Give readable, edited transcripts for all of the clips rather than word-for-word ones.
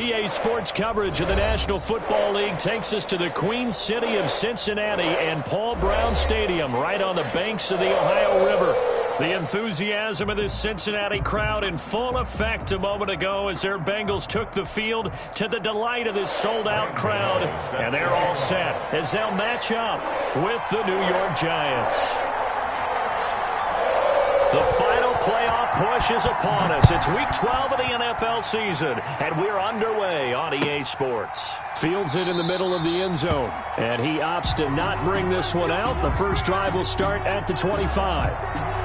EA Sports coverage of the National Football League takes us to the Queen City of Cincinnati and Paul Brown Stadium right on the banks of the Ohio River. The enthusiasm of this Cincinnati crowd in full effect a moment ago as their Bengals took the field to the delight of this sold-out crowd. And they're all set as they'll match up with the New York Giants. The final playoff push is upon us. It's Week 12 of the NFL season, and we're underway on EA Sports. Fields it in the middle of the end zone, and he opts to not bring this one out. The first drive will start at the 25.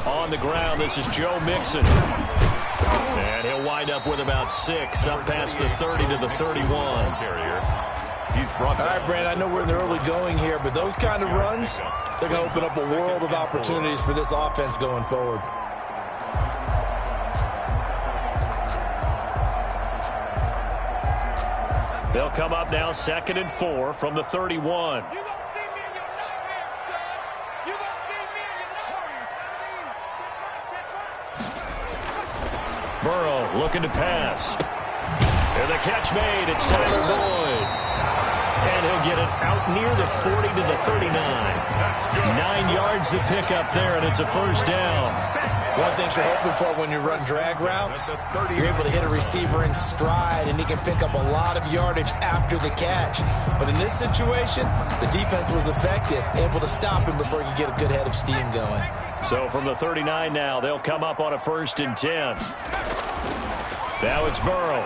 On the ground, this is Joe Mixon. And he'll wind up with about 6, up past the 30 to the 31. All right, Brand, I know we're in the early going here, but those kind of runs, they're going to open up a world of opportunities for this offense going forward. They'll come up now 2nd and 4 from the 31. Burrow looking to pass. And the catch made. It's Tyler Boyd. And he'll get it out near the 40 to the 39. 9 yards to pick up there, and it's a first down. One thing you're hoping for when you run drag routes, you're able to hit a receiver in stride, and he can pick up a lot of yardage after the catch. But in this situation, the defense was effective, able to stop him before he could get a good head of steam going. So from the 39 now, they'll come up on a 1st and 10. Now it's Burrow.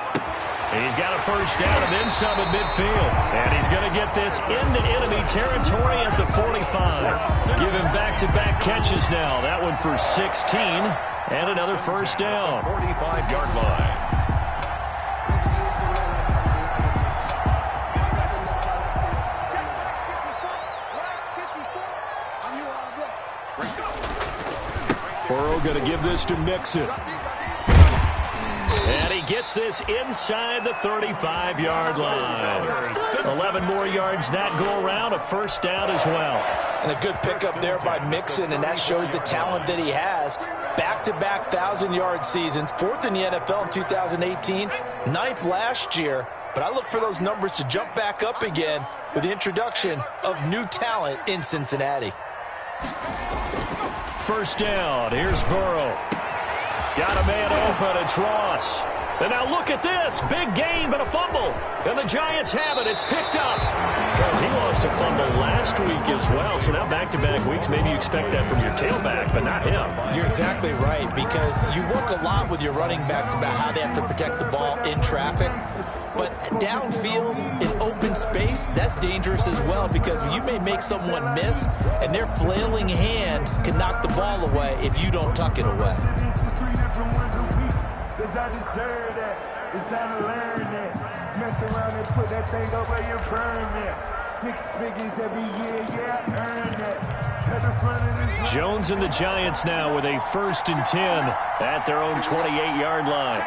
He's got a first down and then some at midfield. And he's going to get this into enemy territory at the 45. Give him back-to-back catches now. That one for 16 and another first down. 45-yard line. Burrow going to give this to Mixon. And he gets this inside the 35-yard line. 11 more yards that go around, a first down as well. And a good pickup there by Mixon, and that shows the talent that he has. Back-to-back 1,000-yard seasons, 4th in the NFL in 2018, 9th last year. But I look for those numbers to jump back up again with the introduction of new talent in Cincinnati. First down, here's Burrow. Got a man open, it's Ross. And now look at this, big gain but a fumble. And the Giants have it, it's picked up. Charles, he lost a fumble last week as well, so now back-to-back weeks, maybe you expect that from your tailback, but not him. You're exactly right, because you work a lot with your running backs about how they have to protect the ball in traffic. But downfield, in open space, that's dangerous as well, because you may make someone miss, and their flailing hand can knock the ball away if you don't tuck it away. I deserve that. It's time to learn that. Mess around and put that thing over your permit. 6 figures every year, yeah, earn that. At the front of this Jones and the Giants now with a 1st and 10 at their own 28-yard line.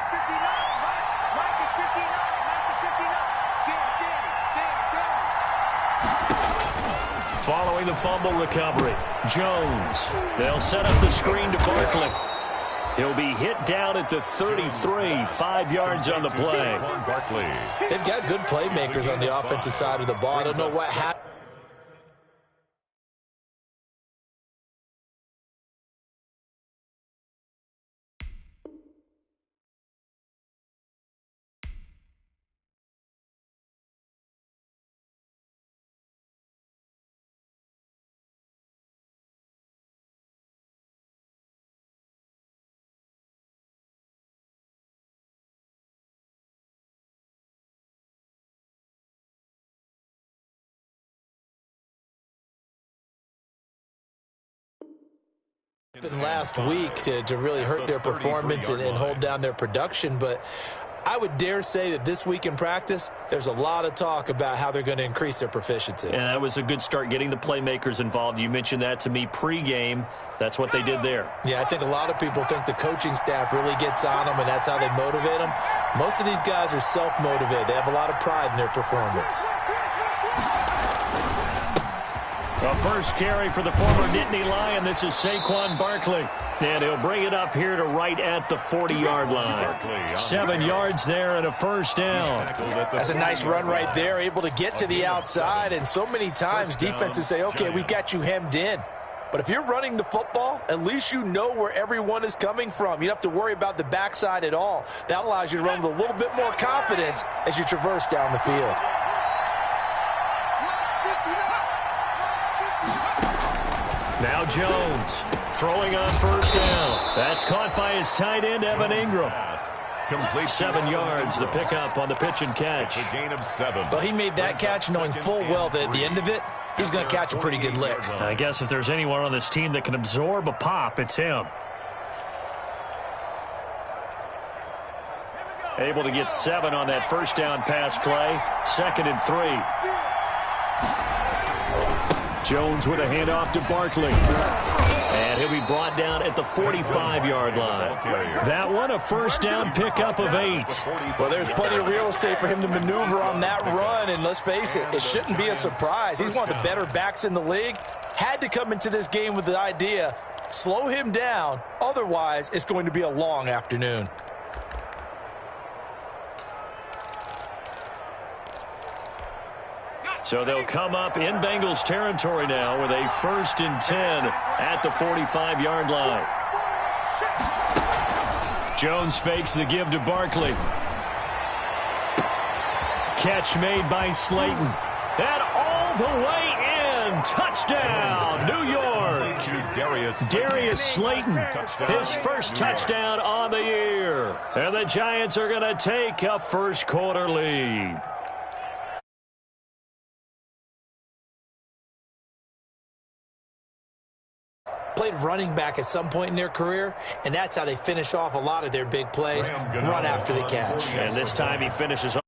Following the fumble recovery, Jones. They'll set up the screen to Barkley. He'll be hit down at the 33, 5 yards on the play. They've got good playmakers on the offensive side of the ball. I don't know what happened. Last week to really hurt their performance and hold down their production, but I would dare say that this week in practice, there's a lot of talk about how they're going to increase their proficiency. And that was a good start, getting the playmakers involved. You mentioned that to me pregame. That's what they did there. Yeah, I think a lot of people think the coaching staff really gets on them, and that's how they motivate them. Most of these guys are self-motivated. They have a lot of pride in their performance. The first carry for the former Nittany Lion. This is Saquon Barkley. And he'll bring it up here to right at the 40-yard line. 7 yards there and a first down. That's a nice run right there, able to get to the outside. And so many times defenses say, okay, we've got you hemmed in. But if you're running the football, at least you know where everyone is coming from. You don't have to worry about the backside at all. That allows you to run with a little bit more confidence as you traverse down the field. Now Jones throwing on first down. That's caught by his tight end, Evan Ingram. 7 yards, the pickup on the pitch and catch. A gain of 7. But he made that catch knowing full well that at the end of it, he's going to catch a pretty good lick. I guess if there's anyone on this team that can absorb a pop, it's him. Able to get 7 on that first down pass play. 2nd and 3. Jones with a handoff to Barkley. And he'll be brought down at the 45-yard line. That one, a first down pickup of 8. Well, there's plenty of real estate for him to maneuver on that run. And let's face it, it shouldn't be a surprise. He's one of the better backs in the league. Had to come into this game with the idea, slow him down. Otherwise, it's going to be a long afternoon. So they'll come up in Bengals territory now with a 1st and 10 at the 45-yard line. Jones fakes the give to Barkley. Catch made by Slayton. And all the way in. Touchdown, New York. Darius Slayton, his first touchdown on the year. And the Giants are going to take a first-quarter lead. Played running back at some point in their career, and that's how they finish off a lot of their big plays, run after the catch. And this time he finishes off.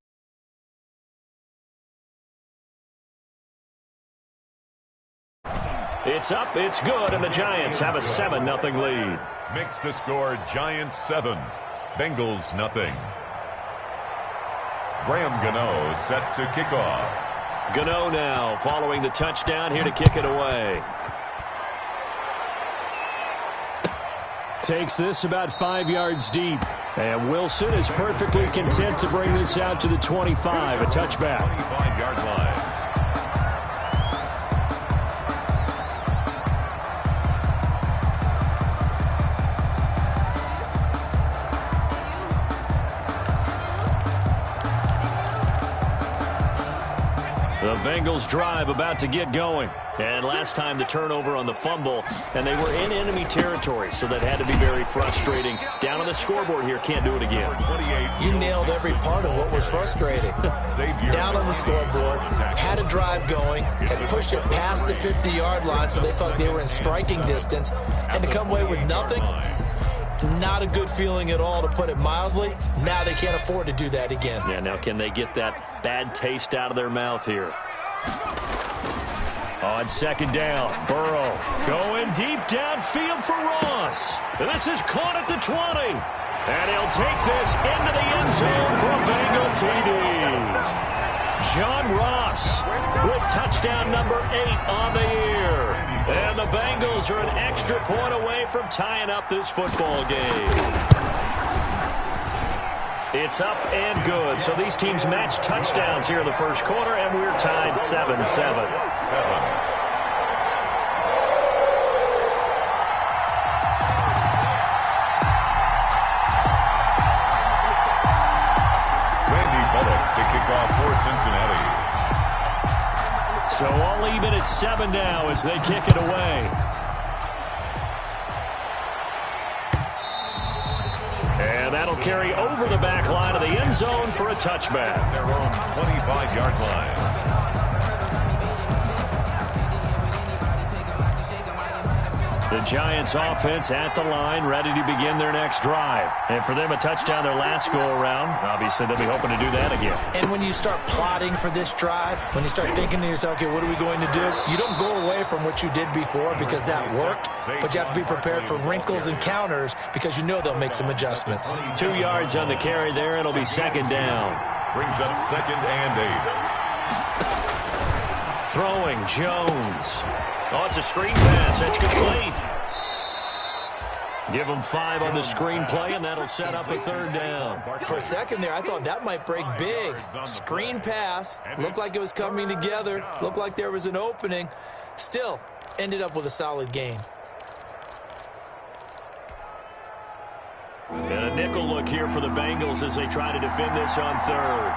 It's up, it's good, and the Giants have a 7-0 lead. Makes the score Giants 7, Bengals 0. Graham Gano set to kick off. Gano now following the touchdown here to kick it away. Takes this about 5 yards deep. And Wilson is perfectly content to bring this out to the 25, a touchback. 25-yard line. The Bengals drive about to get going. And last time the turnover on the fumble, and they were in enemy territory, so that had to be very frustrating. Down on the scoreboard here, can't do it again. You nailed every part of what was frustrating. Down on the scoreboard, had a drive going, had pushed it past the 50-yard line, so they thought they were in striking distance, and to come away with nothing, not a good feeling at all, to put it mildly. Now they can't afford to do that again. Yeah, now can they get that bad taste out of their mouth here? On 2nd down, Burrow going deep downfield for Ross. This is caught at the 20. And he'll take this into the end zone for a Bengal TD. John Ross with touchdown number 8 on the year. And the Bengals are an extra point away from tying up this football game. It's up and good. So these teams match touchdowns here in the first quarter, and we're tied 7-7. To kick off for Cincinnati. So all even at 7 now as they kick it away. And that'll carry over the back line of the end zone for a touchback. Their own 25-yard line. The Giants offense at the line, ready to begin their next drive. And for them, a touchdown their last go-around. Obviously, they'll be hoping to do that again. And when you start plotting for this drive, when you start thinking to yourself, okay, what are we going to do? You don't go away from what you did before because that worked, but you have to be prepared for wrinkles and counters because you know they'll make some adjustments. 2 yards on the carry there. It'll be second down. Brings up 2nd and 8. Throwing, Jones. Oh, it's a screen pass. That's complete. Give them 5 on the screenplay, and that'll set up a 3rd down. For a second there, I thought that might break big. Screen pass. Looked like it was coming together. Looked like there was an opening. Still, ended up with a solid gain. And a nickel look here for the Bengals as they try to defend this on 3rd.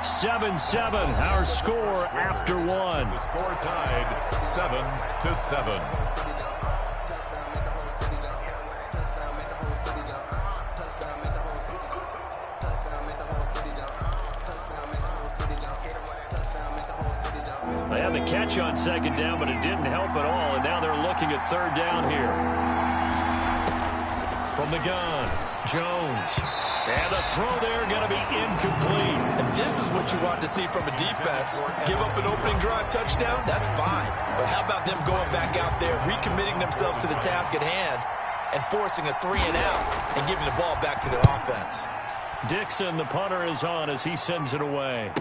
7-7, our score after 1. The score tied 7-7. They had the catch on 2nd down, but it didn't help at all, and now they're looking at 3rd down here. From the gun, Jones. And the throw there going to be incomplete. And this is what you want to see from a defense. Give up an opening drive touchdown, that's fine. But how about them going back out there, recommitting themselves to the task at hand, and forcing a 3-and-out and giving the ball back to their offense. Dixon, the punter, is on as he sends it away.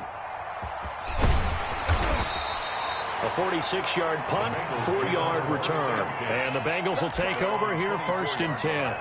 A 46-yard punt, 4-yard return. And the Bengals will take over here 1st and 10.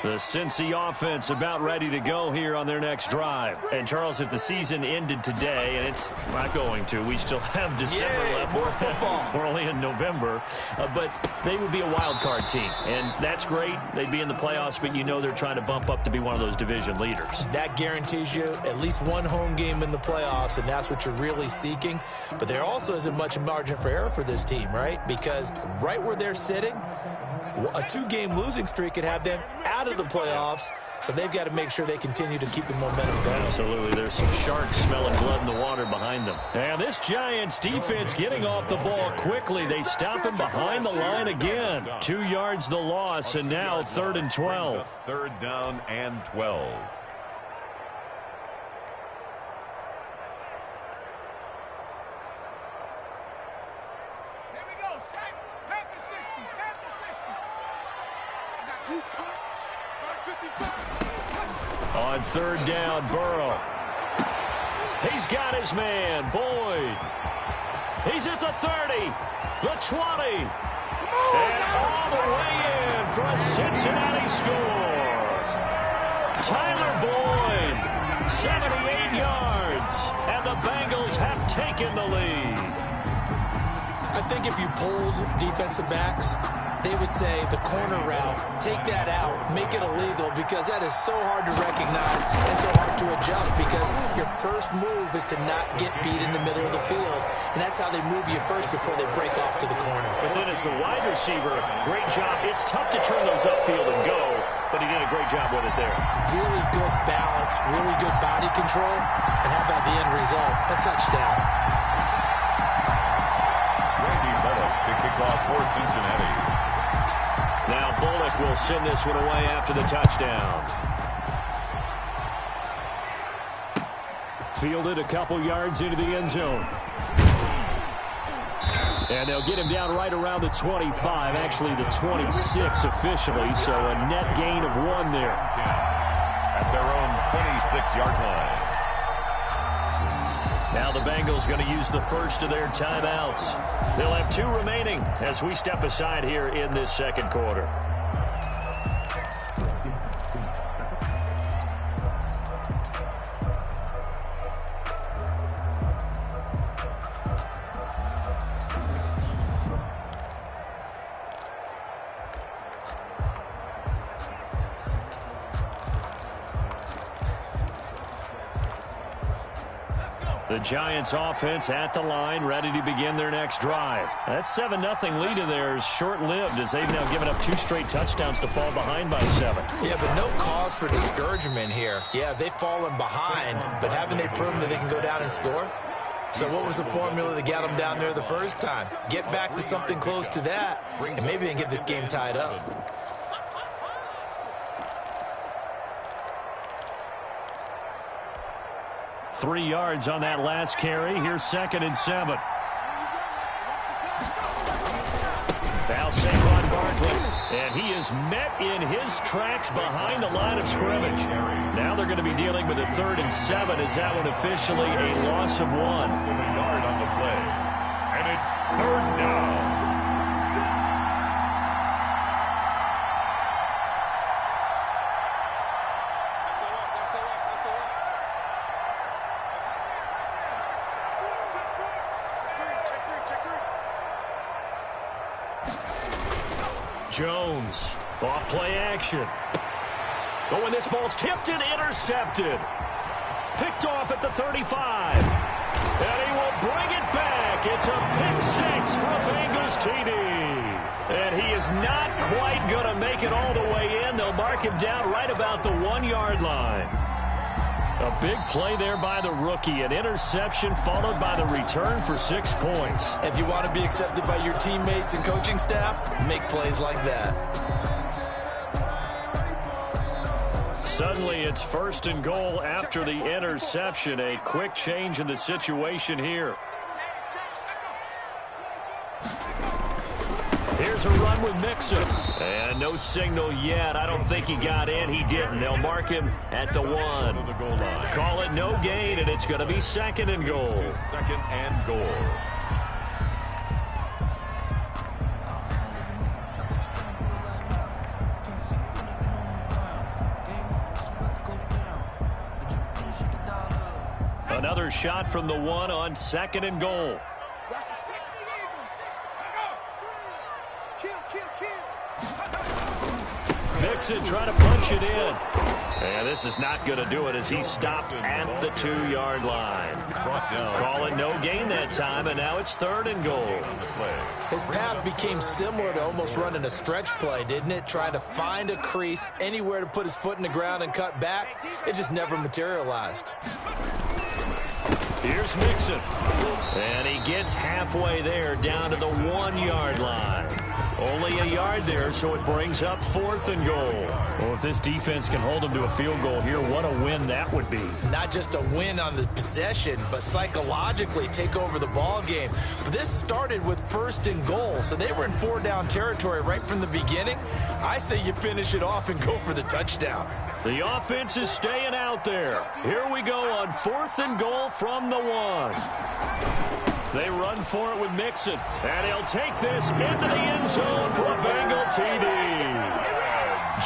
The Cincy offense about ready to go here on their next drive. And, Charles, if the season ended today, and it's not going to, we still have December left. More football. We're only in November. But they would be a wild card team. And that's great. They'd be in the playoffs, but you know they're trying to bump up to be one of those division leaders. That guarantees you at least one home game in the playoffs, and that's what you're really seeking. But there also isn't much margin for error for this team, right? Because right where they're sitting, a 2-game losing streak could have them out of the playoffs, so they've got to make sure they continue to keep the momentum going. Absolutely. There's some sharks smelling blood in the water behind them. And this Giants defense getting off the ball quickly. They stop him behind the line again. 2 yards the loss, and now 3rd and 12. 3rd down and 12. On 3rd down, Burrow. He's got his man, Boyd. He's at the 30, the 20, and all the way in for a Cincinnati score. Tyler Boyd, 78 yards, and the Bengals have taken the lead. I think if you polled defensive backs, they would say the corner route, take that out, make it illegal, because that is so hard to recognize and so hard to adjust, because your first move is to not get beat in the middle of the field, and that's how they move you first before they break off to the corner. But then as the wide receiver, great job. It's tough to turn those upfield and go, but he did a great job with it there. Really good balance, really good body control, and how about the end result? A touchdown. To kick off for Cincinnati. Now Bullock will send this one away after the touchdown. Fielded a couple yards into the end zone. And they'll get him down right around the 25, actually the 26 officially, so a net gain of 1 there. At their own 26-yard line. Now the Bengals going to use the first of their timeouts. They'll have 2 remaining as we step aside here in this 2nd quarter. The Giants offense at the line, ready to begin their next drive. That 7-0 lead of theirs short-lived as they've now given up 2 straight touchdowns to fall behind by 7. Yeah, but no cause for discouragement here. Yeah, they've fallen behind, but haven't they proven that they can go down and score? So what was the formula that got them down there the first time? Get back to something close to that, and maybe they can get this game tied up. Three yards on that last carry. Here's 2nd and 7. Now Saquon Barkley, and he is met in his tracks behind the line of scrimmage. Now they're going to be dealing with a 3rd and 7. Is that one officially a loss of 1? A yard on the play, and it's 3rd down. Jones, off play action. But when this ball's tipped and intercepted. Picked off at the 35. And he will bring it back. It's a pick 6 for a Bengals TD. And he is not quite going to make it all the way in. They'll mark him down right about the 1-yard line. A big play there by the rookie. An interception followed by the return for 6 points. If you want to be accepted by your teammates and coaching staff, make plays like that. Suddenly it's 1st and goal after the interception. A quick change in the situation here. Here's a run with Mixon. And no signal yet. I don't think he got in. He didn't. They'll mark him at the 1. Call it no gain, and it's going to be 2nd and goal. 2nd and goal. Another shot from the 1 on 2nd and goal. Mixon trying to punch it in. And this is not going to do it as he stopped at the 2-yard line. Call it no gain that time, and now it's 3rd and goal. His path became similar to almost running a stretch play, didn't it? Trying to find a crease, anywhere to put his foot in the ground and cut back. It just never materialized. Here's Mixon. And he gets halfway there, down to the 1-yard line. Only a yard there, so it brings up 4th and goal. Well, if this defense can hold them to a field goal here, what a win that would be. Not just a win on the possession, but psychologically take over the ball game. But this started with 1st and goal, so they were in 4-down territory right from the beginning. I say you finish it off and go for the touchdown. The offense is staying out there. Here we go on 4th and goal from the 1. They run for it with Mixon. And he'll take this into the end zone for a Bengal TD.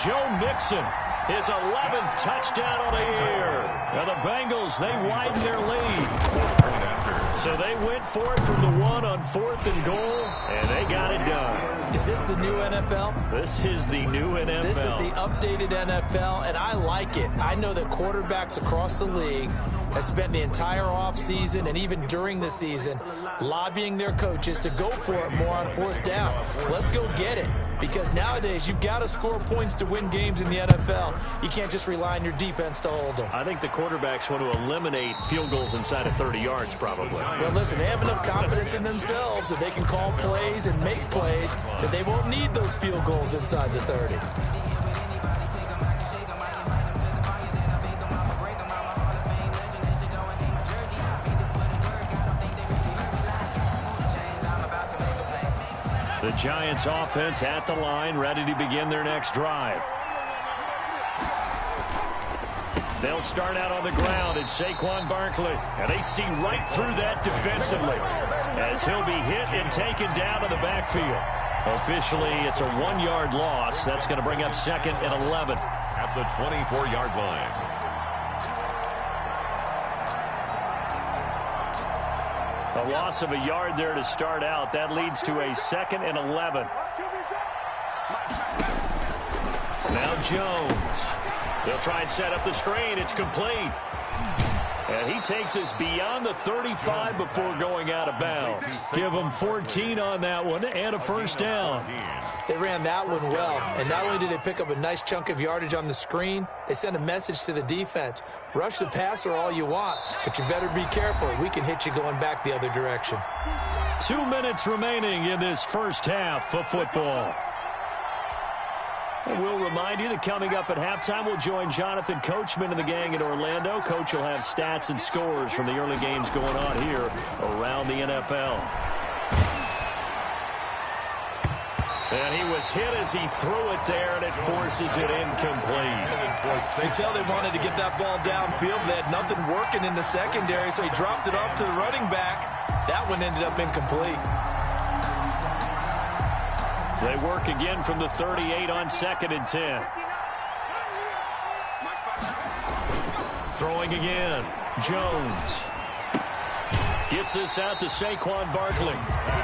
Joe Mixon, his 11th touchdown of the year. Now the Bengals, they widen their lead. So they went for it from the 1 on 4th and goal, and they got it done. Is this the new NFL? This is the new NFL. This is the updated NFL, and I like it. I know that quarterbacks across the league have spent the entire offseason and even during the season lobbying their coaches to go for it more on 4th down. Let's go get it, because nowadays you've got to score points to win games in the NFL. You can't just rely on your defense to hold them. I think the quarterbacks want to eliminate field goals inside of 30 yards probably. Well, listen, they have enough confidence in themselves that they can call plays and make plays that they won't need those field goals inside the 30. The Giants offense at the line, ready to begin their next drive. They'll start out on the ground. It's Saquon Barkley. And they see right through that defensively as he'll be hit and taken down to the backfield. Officially, it's a 1-yard loss. That's going to bring up 2nd and 11. At the 24-yard line. A loss of a yard there to start out. That leads to a 2nd and 11. Now Jones. They'll try and set up the screen. It's complete. And he takes us beyond the 35 before going out of bounds. Give him 14 on that one and a first down. They ran that one well, and not only did they pick up a nice chunk of yardage on the screen, they sent a message to the defense. Rush the passer all you want, but you better be careful. We can hit you going back the other direction. 2 minutes remaining in this first half of football. And we'll remind you that coming up at halftime, we'll join Jonathan Coachman and the gang in Orlando. Coach will have stats and scores from the early games going on here around the NFL. And he was hit as he threw it there, and it forces it incomplete. You can tell they wanted to get that ball downfield. They had nothing working in the secondary, so he dropped it up to the running back. That one ended up incomplete. They work again from the 38 on 2nd and 10. Throwing again. Jones. Gets us out to Saquon Barkley.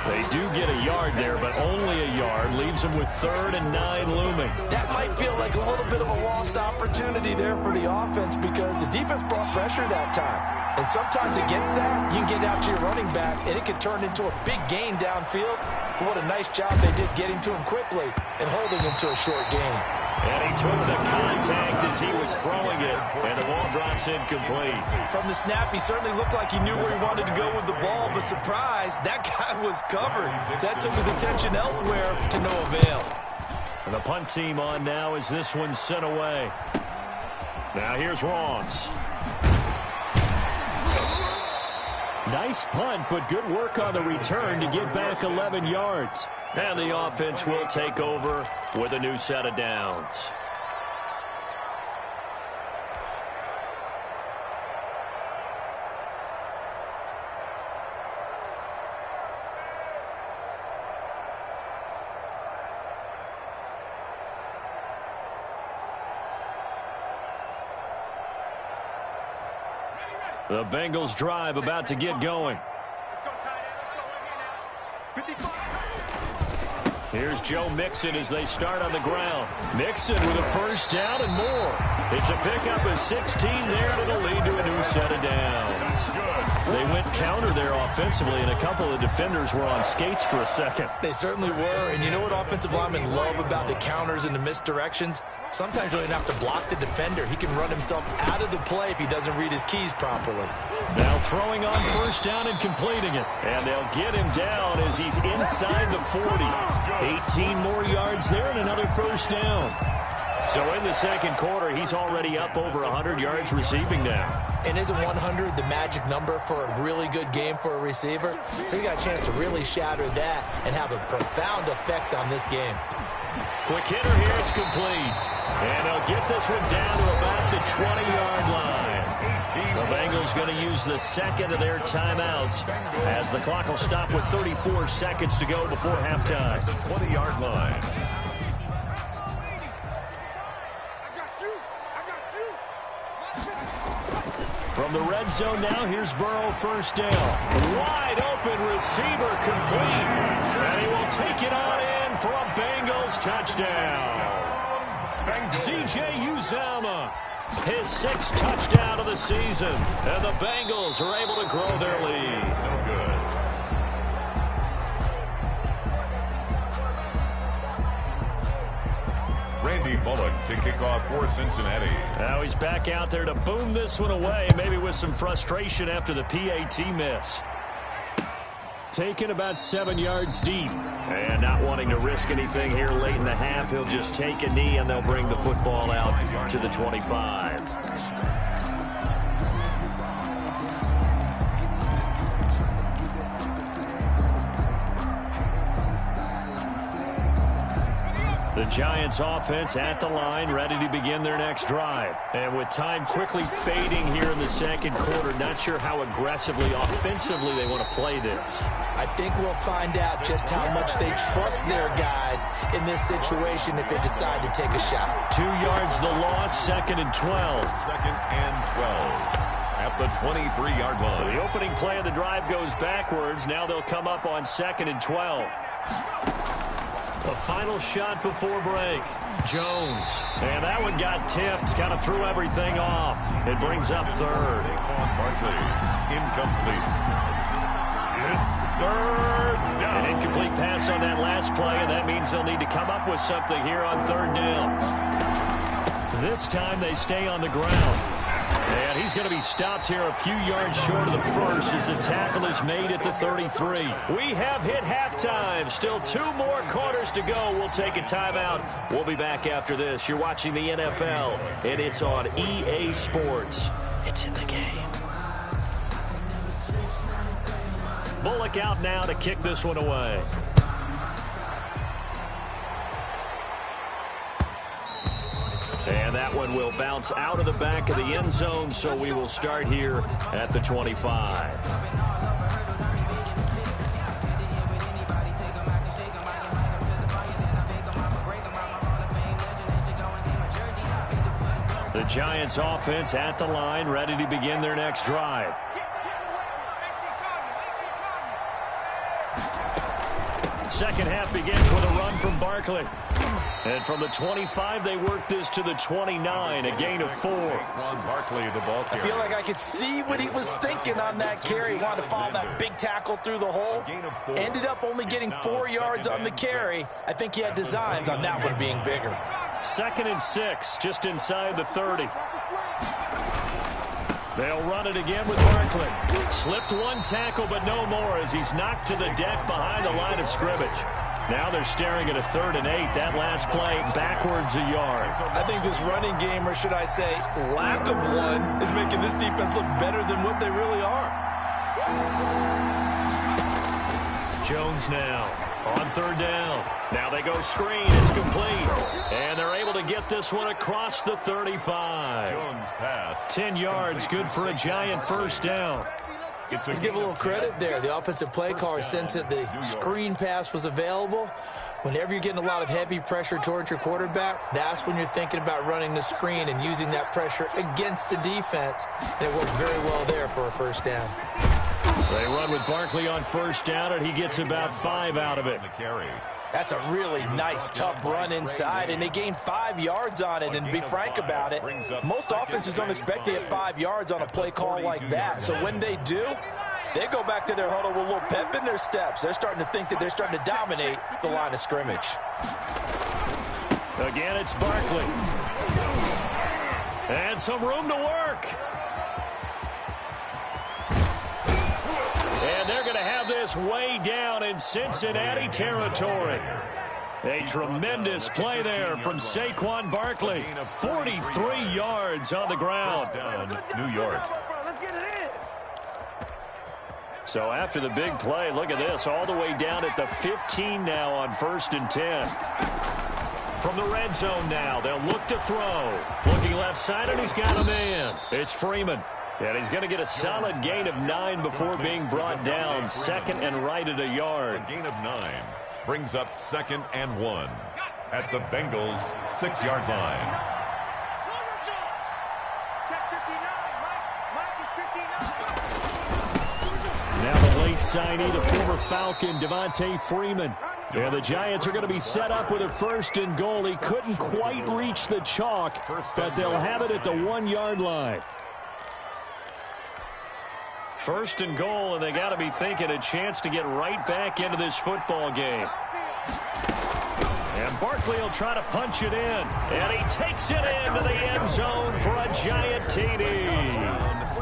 They do get a yard there, but only a yard. Leaves them with 3rd and 9 looming. That might feel like a little bit of a lost opportunity there for the offense because the defense brought pressure that time. And sometimes against that, you can get out to your running back, and it can turn into a big gain downfield. But what a nice job they did getting to him quickly and holding him to a short gain. And he took the contact as he was throwing it, and the ball drops incomplete. From the snap, he certainly looked like he knew where he wanted to go with the ball, but surprise, that guy was covered. So that took his attention elsewhere to no avail. And the punt team on now as this one's sent away. Now here's Ross. Nice punt, but good work on the return to get back 11 yards. And the offense will take over with a new set of downs. The Bengals drive about to get going. Here's Joe Mixon as they start on the ground. Mixon with a first down and more. It's a pickup of 16 there, and it'll lead to a new set of downs. They went counter there offensively, and a couple of defenders were on skates for a second. They certainly were, and you know what offensive linemen love about the counters and the misdirections? Sometimes you don't even have to block the defender. He can run himself out of the play if he doesn't read his keys properly. Now throwing on first down and completing it. And they'll get him down as he's inside the 40. 18 more yards there and another first down. So in the second quarter, he's already up over 100 yards receiving now. And isn't 100 the magic number for a really good game for a receiver? So he got a chance to really shatter that and have a profound effect on this game. Quick hitter here, it's complete. And they'll get this one down to about the 20-yard line. The Bengals going to use the second of their timeouts as the clock will stop with 34 seconds to go before halftime. The 20-yard line. From the red zone now, here's Burrow first down. Wide open receiver complete. And he will take it on in for a Bengals touchdown. C.J. Uzomah, his 6th touchdown of the season. And the Bengals are able to grow their lead. No good. Randy Bullock to kick off for Cincinnati. Now he's back out there to boom this one away, maybe with some frustration after the PAT miss. Taken about 7 yards deep. And not wanting to risk anything here late in the half, he'll just take a knee and they'll bring the football out to the 25. The Giants offense at the line, ready to begin their next drive. And with time quickly fading here in the second quarter, not sure how aggressively, offensively they want to play this. I think we'll find out just how much they trust their guys in this situation if they decide to take a shot. 2 yards the loss, 2nd and 12. 2nd and 12 at the 23-yard line. So the opening play of the drive goes backwards. Now they'll come up on 2nd and 12. The final shot before break. Jones. And that one got tipped. Kind of threw everything off. It brings up third. Saquon Barkley, incomplete. It's third down. An incomplete pass on that last play, and that means they'll need to come up with something here on third down. This time they stay on the ground. And he's going to be stopped here a few yards short of the first as the tackle is made at the 33. We have hit halftime. Still 2 more quarters to go. We'll take a timeout. We'll be back after this. You're watching the NFL, and it's on EA Sports. It's in the game. Bullock out now to kick this one away. And that one will bounce out of the back of the end zone, so we will start here at the 25. The Giants offense at the line, ready to begin their next drive. Second half begins with a run from Barkley. And from the 25, they work this to the 29, a gain of 4. Barkley, the ball carrier. I feel like I could see what he was thinking on that carry. He wanted to follow that big tackle through the hole. Ended up only getting 4 yards on the carry. I think he had designs on that one being bigger. 2nd and 6, just inside the 30. They'll run it again with Barkley. Slipped one tackle, but no more as he's knocked to the deck behind the line of scrimmage. Now they're staring at a 3rd and 8. That last play backwards a yard. I think this running game, or should I say lack of one, is making this defense look better than what they really are. Jones now on 3rd down. Now they go screen. It's complete. And they're able to get this one across the 35. Jones pass. 10 yards, good for a Giant first down. Let's give a little credit there. The offensive play caller sensed that the screen pass was available. Whenever you're getting a lot of heavy pressure towards your quarterback, that's when you're thinking about running the screen and using that pressure against the defense. And it worked very well there for a first down. They run with Barkley on first down, and he gets about 5 out of it. That's a really nice, tough run inside, and they gained 5 yards on it. And to be frank about it, most offenses don't expect to hit 5 yards on a play call like that. So when they do, they go back to their huddle with a little pep in their steps. They're starting to think that they're starting to dominate the line of scrimmage. Again, it's Barkley. And some room to work. And they're going to have this way down in Cincinnati territory. A tremendous play there from Saquon Barkley. 43 yards on the ground. Down, New York. So after the big play, look at this, all the way down at the 15 now on 1st and 10. From the red zone now, they'll look to throw. Looking left side, and he's got a man. It's Freeman. And he's going to get a solid gain of 9 before being brought down. 2nd and right at a yard. A gain of 9 brings up 2nd and 1 at the Bengals' 6-yard line. Now the late signee, the former Falcon, Devontae Freeman. And the Giants are going to be set up with a 1st and goal. He couldn't quite reach the chalk, but they'll have it at the 1-yard line. 1st and goal, and they got to be thinking a chance to get right back into this football game. And Barkley will try to punch it in. And he takes it into the end zone for a Giant TD.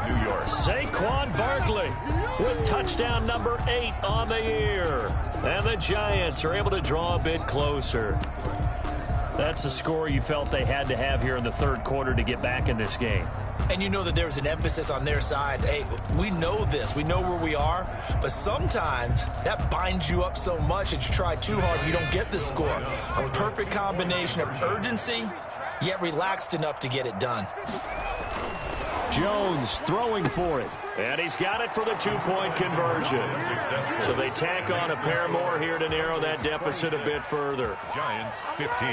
New York. Saquon Barkley with touchdown number 8 on the year. And the Giants are able to draw a bit closer. That's the score you felt they had to have here in the 3rd quarter to get back in this game. And you know that there's an emphasis on their side. Hey, we know this. We know where we are. But sometimes that binds you up so much that you try too hard, you don't get the score. A perfect combination of urgency, yet relaxed enough to get it done. Jones throwing for it. And he's got it for the 2-point conversion. So they tack on a pair more here to narrow that deficit a bit further. Giants 15.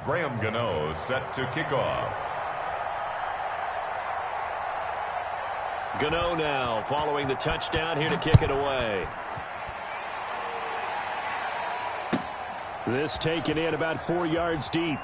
Graham Gano set to kick off. Gano now following the touchdown here to kick it away. This taken in about 4 yards deep.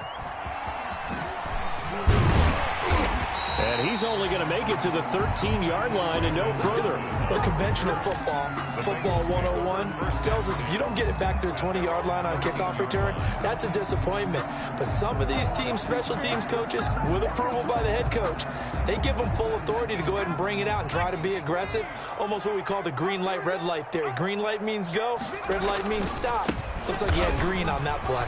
And he's only going to make it to the 13-yard line and no further. But conventional football 101, tells us if you don't get it back to the 20-yard line on a kickoff return, that's a disappointment. But some of these teams, special teams coaches, with approval by the head coach, they give them full authority to go ahead and bring it out and try to be aggressive. Almost what we call the green light, red light theory. Green light means go, red light means stop. Looks like he had green on that play.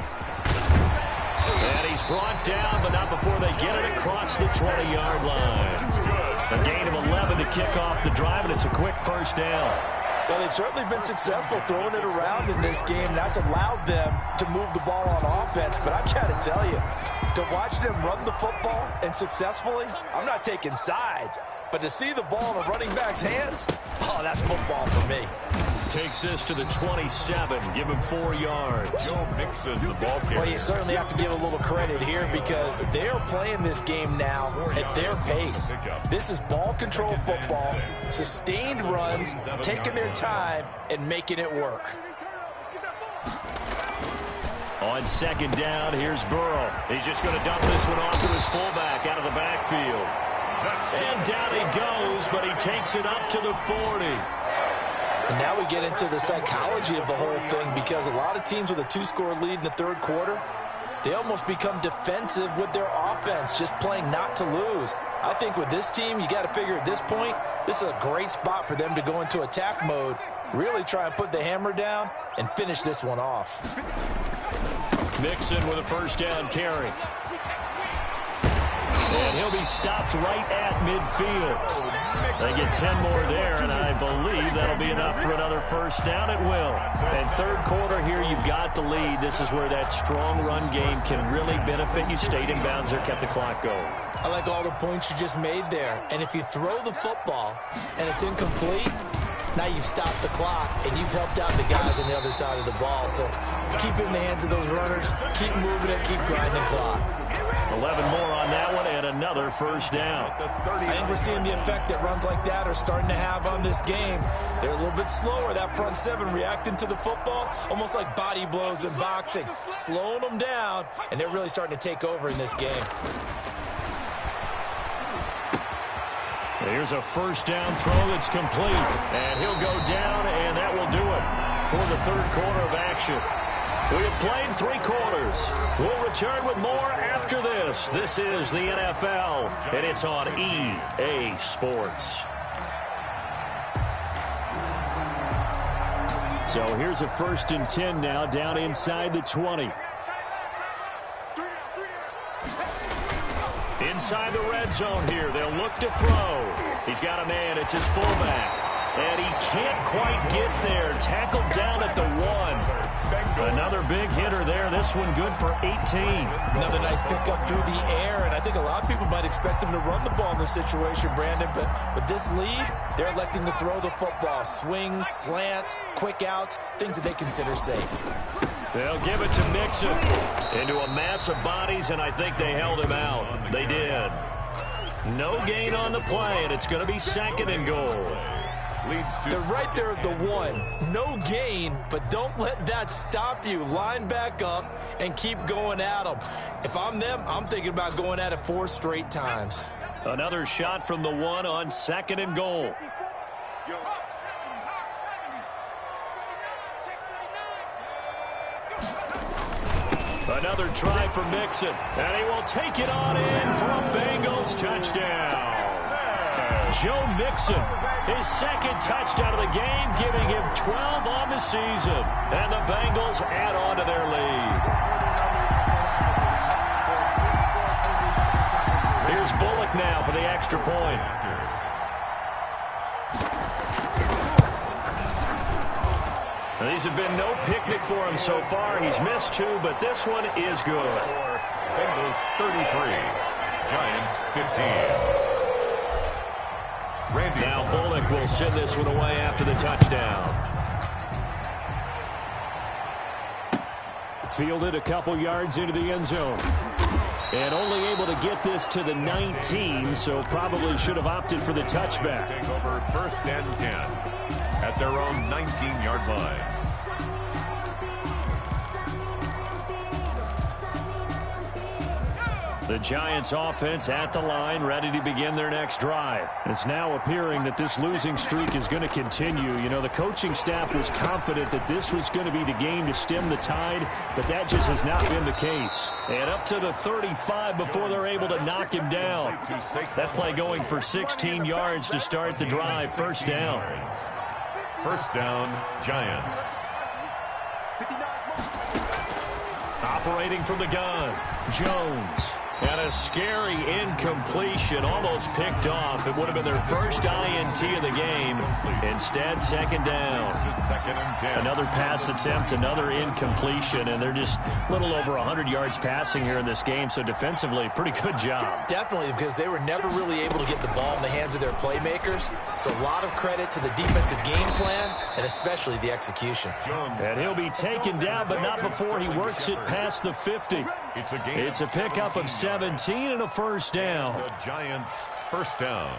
And he's brought down, but not before they get it across the 20-yard line. A gain of 11 to kick off the drive, and it's a quick first down. Well, they've certainly been successful throwing it around in this game. That's allowed them to move the ball on offense. But I've got to tell you, to watch them run the football and successfully, I'm not taking sides. But to see the ball in a running back's hands, oh, that's football for me. Takes this to the 27. Give him 4 yards. Joe Mixon, the ball carrier. Well, you certainly have to give a little credit here because they are playing this game now at their pace. This is ball control football, sustained runs, taking their time, and making it work. On second down, here's Burrow. He's just going to dump this one off to his fullback out of the backfield. And down he goes, but he takes it up to the 40. And now we get into the psychology of the whole thing because a lot of teams with a 2-score lead in the third quarter, they almost become defensive with their offense, just playing not to lose. I think with this team, you got to figure at this point, this is a great spot for them to go into attack mode, really try and put the hammer down and finish this one off. Mixon with a first down carry. And he'll be stopped right at midfield. They get 10 more there, and I believe that'll be enough for another first down. It will. And third quarter here, you've got the lead. This is where that strong run game can really benefit you. Stayed in bounds there, kept the clock going. I like all the points you just made there. And if you throw the football and it's incomplete, now you've stopped the clock and you've helped out the guys on the other side of the ball. So keep it in the hands of those runners. Keep moving it. Keep grinding clock. 11 more on that one and another first down. I think we're seeing the effect that runs like that are starting to have on this game. They're a little bit slower, that front seven reacting to the football, almost like body blows in boxing, slowing them down, and they're really starting to take over in this game. Here's a first down throw that's complete, and he'll go down, and that will do it for the third quarter of action. We have played 3 quarters. We'll return with more after this. This is the NFL, and it's on EA Sports. So here's a 1st and 10 now, down inside the 20. Inside the red zone here, they'll look to throw. He's got a man, it's his fullback. And he can't quite get there. Tackled down at the 1. Another big hitter there. This one good for 18. Another nice pickup through the air, and I think a lot of people might expect him to run the ball in this situation, Brandon, but with this lead, they're electing to throw the football. Swings, slants, quick outs, things that they consider safe. They'll give it to Mixon into a mass of bodies, and I think they held him out. They did. No gain on the play, and it's going to be 2nd and goal. They're right there at the 1. No gain, but don't let that stop you. Line back up and keep going at them. If I'm them, I'm thinking about going at it 4 straight times. Another shot from the 1 on 2nd and goal. Another try for Mixon, and he will take it on in for a Bengals touchdown. Joe Mixon, his 2nd touchdown of the game, giving him 12 on the season. And the Bengals add on to their lead. Here's Bullock now for the extra point. Now, these have been no picnic for him so far. He's missed 2, but this one is good. Bengals 33, Giants 15. Now Bullock will send this one away after the touchdown. Fielded a couple yards into the end zone. And only able to get this to the 19, so probably should have opted for the touchback. Take over 1st and 10 at their own 19-yard line. The Giants offense at the line, ready to begin their next drive. It's now appearing that this losing streak is going to continue. You know, the coaching staff was confident that this was going to be the game to stem the tide, but that just has not been the case. And up to the 35 before they're able to knock him down. That play going for 16 yards to start the drive. 1st down. 1st down, Giants. Operating from the gun, Jones. And a scary incompletion, almost picked off. It would have been their first INT of the game. Instead, 2nd down. 2nd and 10. Another pass attempt, another incompletion, and they're just a little over 100 yards passing here in this game, so defensively, pretty good job. Definitely, because they were never really able to get the ball in the hands of their playmakers, so a lot of credit to the defensive game plan, and especially the execution. And he'll be taken down, but not before he works it past the 50. It's a pickup of 17 and a 1st down. The Giants' 1st down.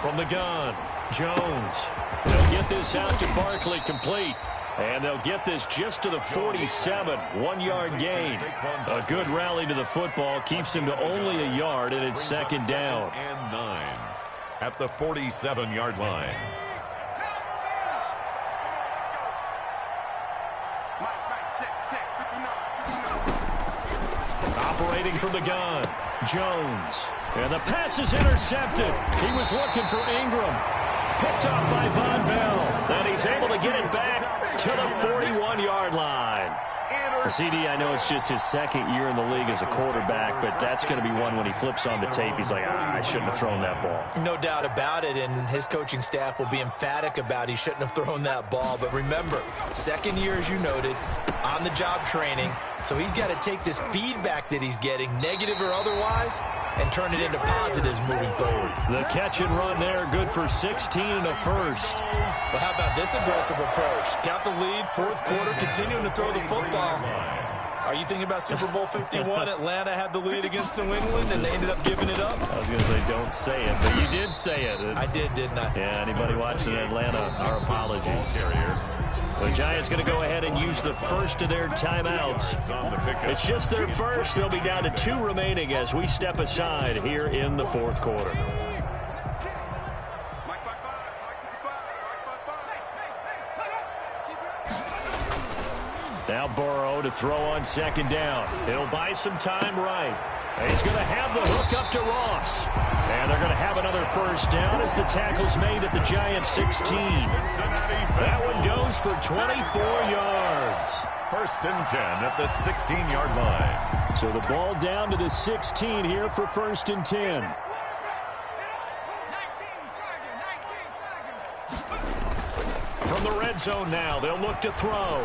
From the gun, Jones. They'll get this out to Barkley, complete. And they'll get this just to the 47, 1-yard gain. A good rally to the football keeps him to only a yard, and it's 2nd down. And 9 at the 47-yard line. Operating from the gun, Jones. And the pass is intercepted. He was looking for Ingram. Picked up by Von Bell. And he's able to get it back to the 41-yard line. CD, I know it's just his 2nd year in the league as a quarterback, but that's going to be one when he flips on the tape. He's like, I shouldn't have thrown that ball. No doubt about it, and his coaching staff will be emphatic about he shouldn't have thrown that ball. But remember, 2nd year, as you noted, on-the-job training. So he's got to take this feedback that he's getting, negative or otherwise, and turn it into positives moving forward. The catch and run there, good for 16 and a 1st. Well, how about this aggressive approach? Got the lead, 4th quarter, continuing to throw the football. Are you thinking about Super Bowl 51? Atlanta had the lead against New England, and they ended up giving it up? I was going to say, don't say it, but you did say it. I did, didn't I? Yeah, anybody watching Atlanta, our apologies. The Giants going to go ahead and use the first of their timeouts. It's just their first. They'll be down to 2 remaining as we step aside here in the 4th quarter. Now Burrow to throw on 2nd down. He'll buy some time right. And he's going to have the hook up to Ross. And they're going to have another 1st down as the tackle's made at the Giants' 16. That one goes for 24 yards. 1st and 10 at the 16-yard line. So the ball down to the 16 here for 1st and 10. From the red zone now, they'll look to throw.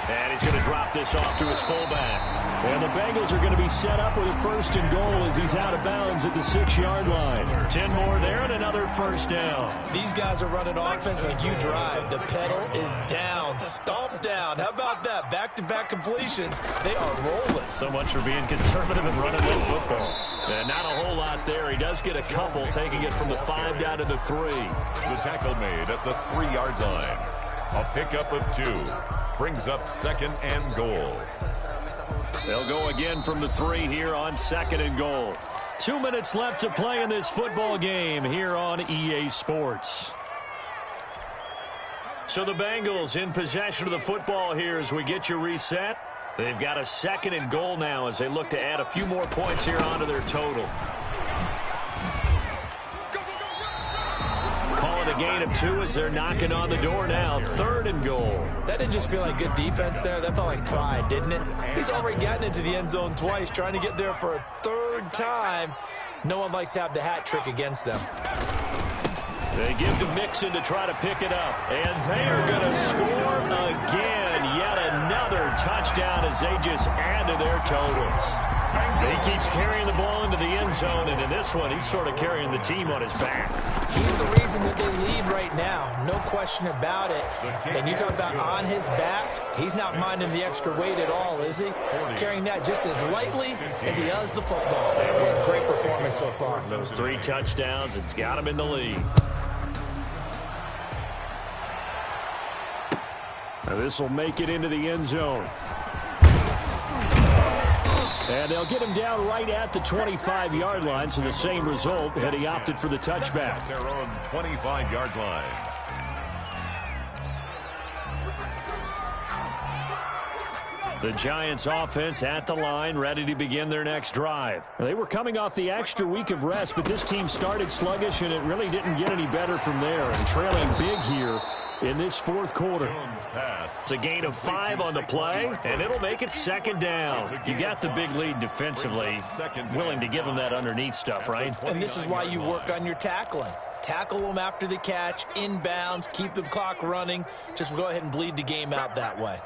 And he's going to drop this off to his fullback. And the Bengals are going to be set up with a 1st and goal as he's out of bounds at the 6-yard line. 10 more there and another 1st down. These guys are running offense like you drive. The pedal is down, stomp down. How about that? Back-to-back completions. They are rolling. So much for being conservative and running that football. And not a whole lot there. He does get a couple, taking it from the 5 down to the 3. The tackle made at the 3-yard line. A pickup of 2. Brings up 2nd and goal. They'll go again from the 3 here on 2nd and goal. 2 minutes left to play in this football game here on EA Sports. So the Bengals in possession of the football here as we get you reset. They've got a 2nd and goal now as they look to add a few more points here onto their total. Call it a gain of 2 as they're knocking on the door now. 3rd and goal. That didn't just feel like good defense there. That felt like pride, didn't it? He's already gotten into the end zone twice, trying to get there for a 3rd time. No one likes to have the hat trick against them. They give to Mixon to try to pick it up. And they are going to score again, yet touchdown as they just add to their totals. He keeps carrying the ball into the end zone, and in this one, he's sort of carrying the team on his back. He's the reason that they lead right now. No question about it. And you talk about on his back, he's not minding the extra weight at all, is he? Carrying that just as lightly as he does the football. Great performance so far. Those 3 touchdowns, it's got him in the lead. Now this will make it into the end zone. And they'll get him down right at the 25-yard line, so the same result had he opted for the touchback. Their own 25-yard line. The Giants offense at the line, ready to begin their next drive. They were coming off the extra week of rest, but this team started sluggish, and it really didn't get any better from there. And trailing big here in this fourth quarter. It's a gain of 5 on the play, and it'll make it second down. You got the big lead defensively, willing to give them that underneath stuff, right? And this is why you work on your tackling. Tackle them after the catch, inbounds, keep the clock running. Just go ahead and bleed the game out that way.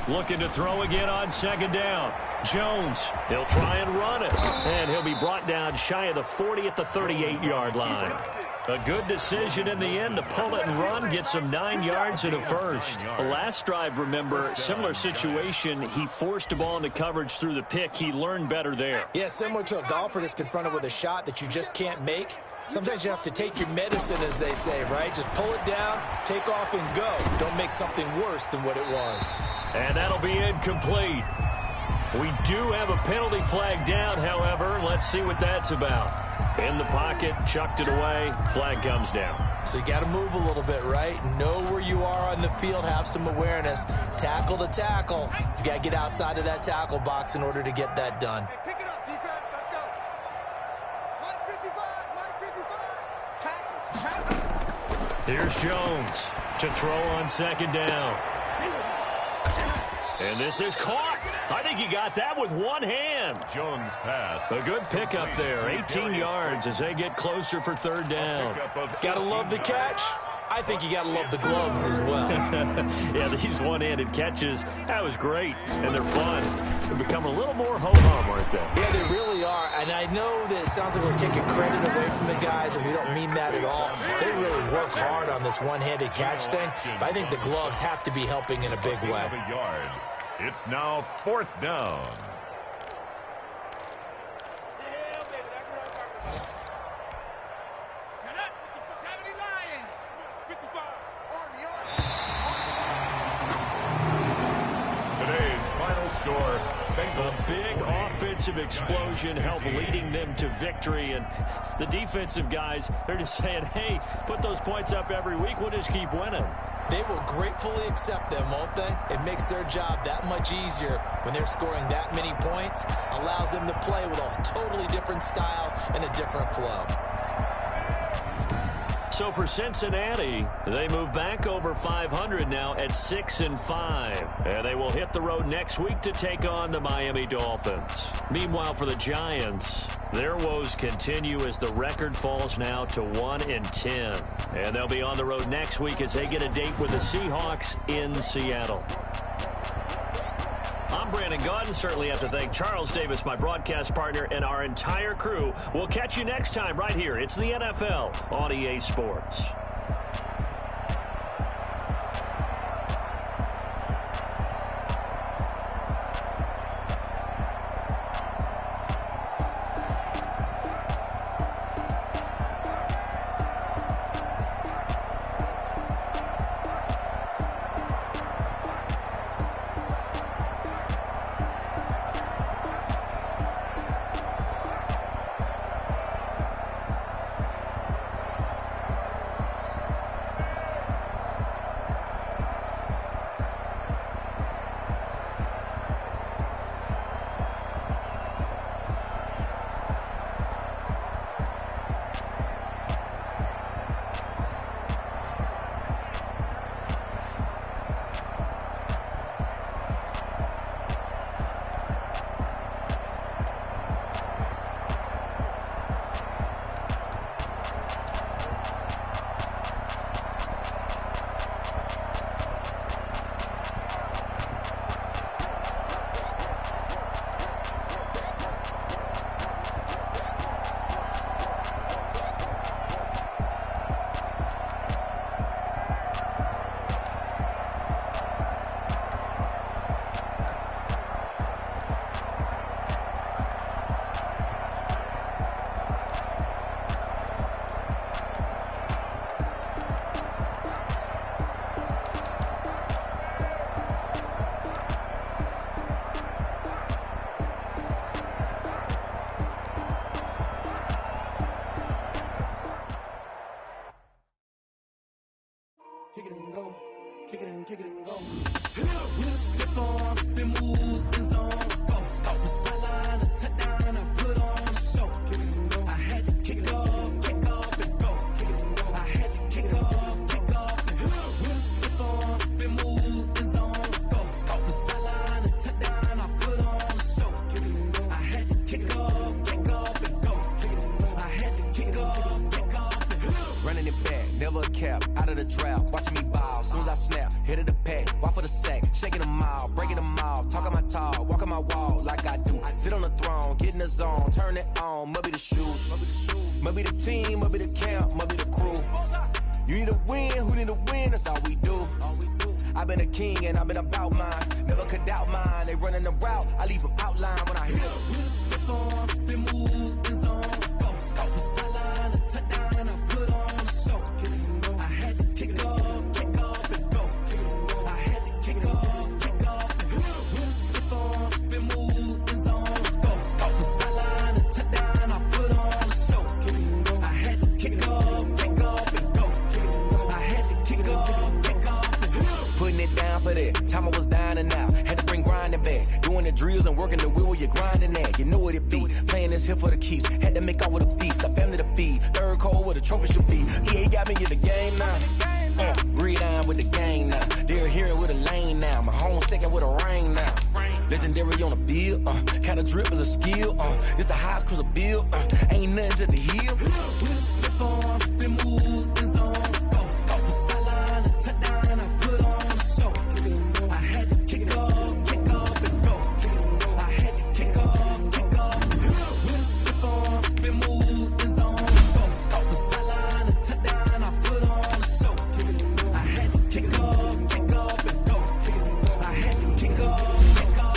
Looking to throw again on second down. Jones, he'll try and run it. And he'll be brought down shy of the 40 at the 38-yard line. A good decision in the end to pull it and run, get some 9 yards and a first. The last drive, remember, similar situation. He forced the ball into coverage through the pick. He learned better there. Yeah, similar to a golfer that's confronted with a shot that you just can't make. Sometimes you have to take your medicine, as they say, right? Just pull it down, take off, and go. Don't make something worse than what it was. And that'll be incomplete. We do have a penalty flag down, however. Let's see what that's about. In the pocket, chucked it away, flag comes down. So you got to move a little bit, right? Know where you are on the field, have some awareness. Tackle to tackle. You got to get outside of that tackle box in order to get that done. Hey, pick it up, defense. Let's go. 155, 155. Tackle. Here's Jones to throw on second down. And this is caught. I think he got that with one hand. Jones pass. A good pickup there. 18 yards as they get closer for third down. Got to love the catch. I think you got to love the gloves as well. Yeah, these one-handed catches, that was great. And they're fun. They've become a little more ho-hum, aren't they? Yeah, they really are. And I know that it sounds like we're taking credit away from the guys, and we don't mean that at all. They really work hard on this one-handed catch thing. But I think the gloves have to be helping in a big way. It's now 4th down. Today's final score. A big offensive explosion helped leading them to victory. And the defensive guys, they're just saying, hey, put those points up every week. We'll just keep winning. They will gratefully accept them, won't they? It makes their job that much easier when they're scoring that many points. Allows them to play with a totally different style and a different flow. So for Cincinnati, they move back over 500 now at 6-5. And they will hit the road next week to take on the Miami Dolphins. Meanwhile, for the Giants, their woes continue as the record falls now to 1-10. And they'll be on the road next week as they get a date with the Seahawks in Seattle. I'm Brandon Gaudin. Certainly have to thank Charles Davis, my broadcast partner, and our entire crew. We'll catch you next time right here. It's the NFL on EA Sports. I do. Sit on the throne, get in the zone, turn it on, maybe the shoes. Maybe the team, maybe the camp, maybe the crew. You need a win, who need a win, that's all we do. I've been a king and I've been about mine. Never could doubt mine, they running the route, I leave them outline when I hit them. Step on, spin move, in zone, scope. The sideline, a touchdown, I put on a show. I had to kick off and go. I had to kick off and go. Step on, spin move, in zone, scope. The sideline, a touchdown, I put on a show. I had to kick off and go. I had to kick off and go. Putting it down for that. Time I was down and out. Had to bring grinding back. Doing the drills and working the wheel where you're grinding at. You know what it be. Playing this here for the keeps. Had to make out with a feast. A family to feed. Third cold where the trophy should be. EA got me in the game now. Read on with the gang now. They're hearing with a lane now. My home second with a rain now. Legendary on the field. Kind of drip is a skill. It's the highest cruiser bill. Ain't nothing to the hill. Step on, spin move, in zone, scope. The sideline, a touchdown, I put on a show. I had to kick off and go. I had to kick off. Step on, spin move, in zone, scope. The sideline, a touchdown, I put on a show. I had to kick off and go. I had to kick off and go.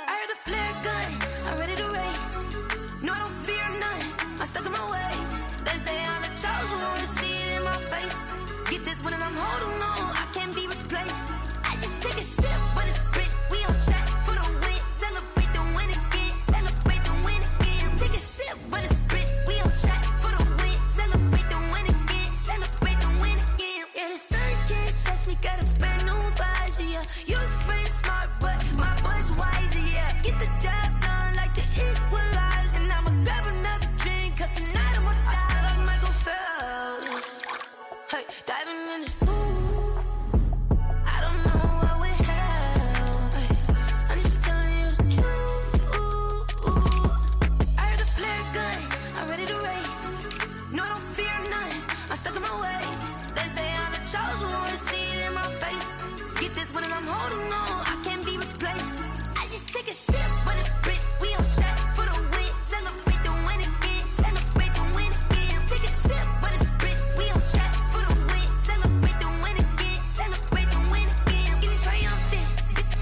I heard a flare gun, I'm ready to race. No, I don't fear none, I'm stuck in my ways. They say I'm the chosen one, see it in my face. Get this one and I'm holding on, I can't be replaced. I just take a sip, but it's split. We on shot for the win, celebrate the win again, celebrate the win again. Take a sip, but it's split. We on shot for the win, celebrate the win again, celebrate the win again. Yeah, the sun can't touch me, got a brand new visor, yeah. Your friend smart, but my bud's wiser, yeah. Get the job done like the equalizer. And I'ma grab another drink, cause tonight I'ma die like Michael Phelps. Hey, diving in this pool, I don't know what we have. Hey, I'm just telling you the truth. I heard a flare gun, stuck in my ways. They say I'm the chosen one, see it in my face. Get this one and I'm holding on, I can't be replaced. I just take a sip, but it's split. We on track for the win. Celebrate the win again. Celebrate the win again. Take a sip, but it's split. We on track for the win. Celebrate the win again. Celebrate the win again. Get it triumphant.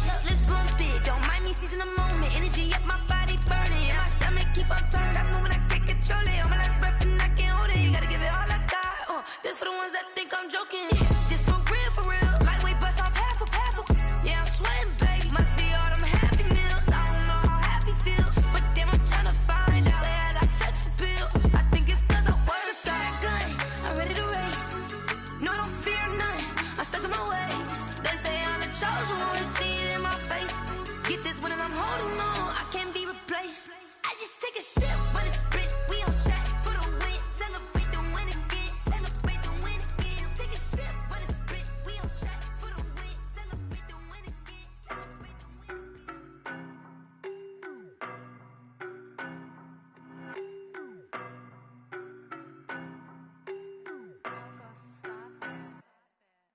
Look, let's bump it. Don't mind me seizing the moment. Energy up my body burning. My stomach keep up turning. Stop moving, I can't control it. On my last breath and I can't hold it. You gotta give it all I got. This for the ones that think I'm joking. This for real, for real. Lightweight bust off half a half. Yeah, I'm sweating, babe. Must be all them happy meals. I don't know how happy feels, but damn, I'm tryna find you. Say I got sex appeal. I think it's cause I work that gun. I'm ready to race. No, I don't fear none. I'm stuck in my ways. They say I'm the chosen one. See it in my face. Get this one and I'm holding on. I can't be replaced. I just take a sip, but it's split. We on track for the win. Celebrate the win again. Celebrate the win again. Take a sip, but it's split. We on track for the win. Celebrate the win again. Celebrate the win again.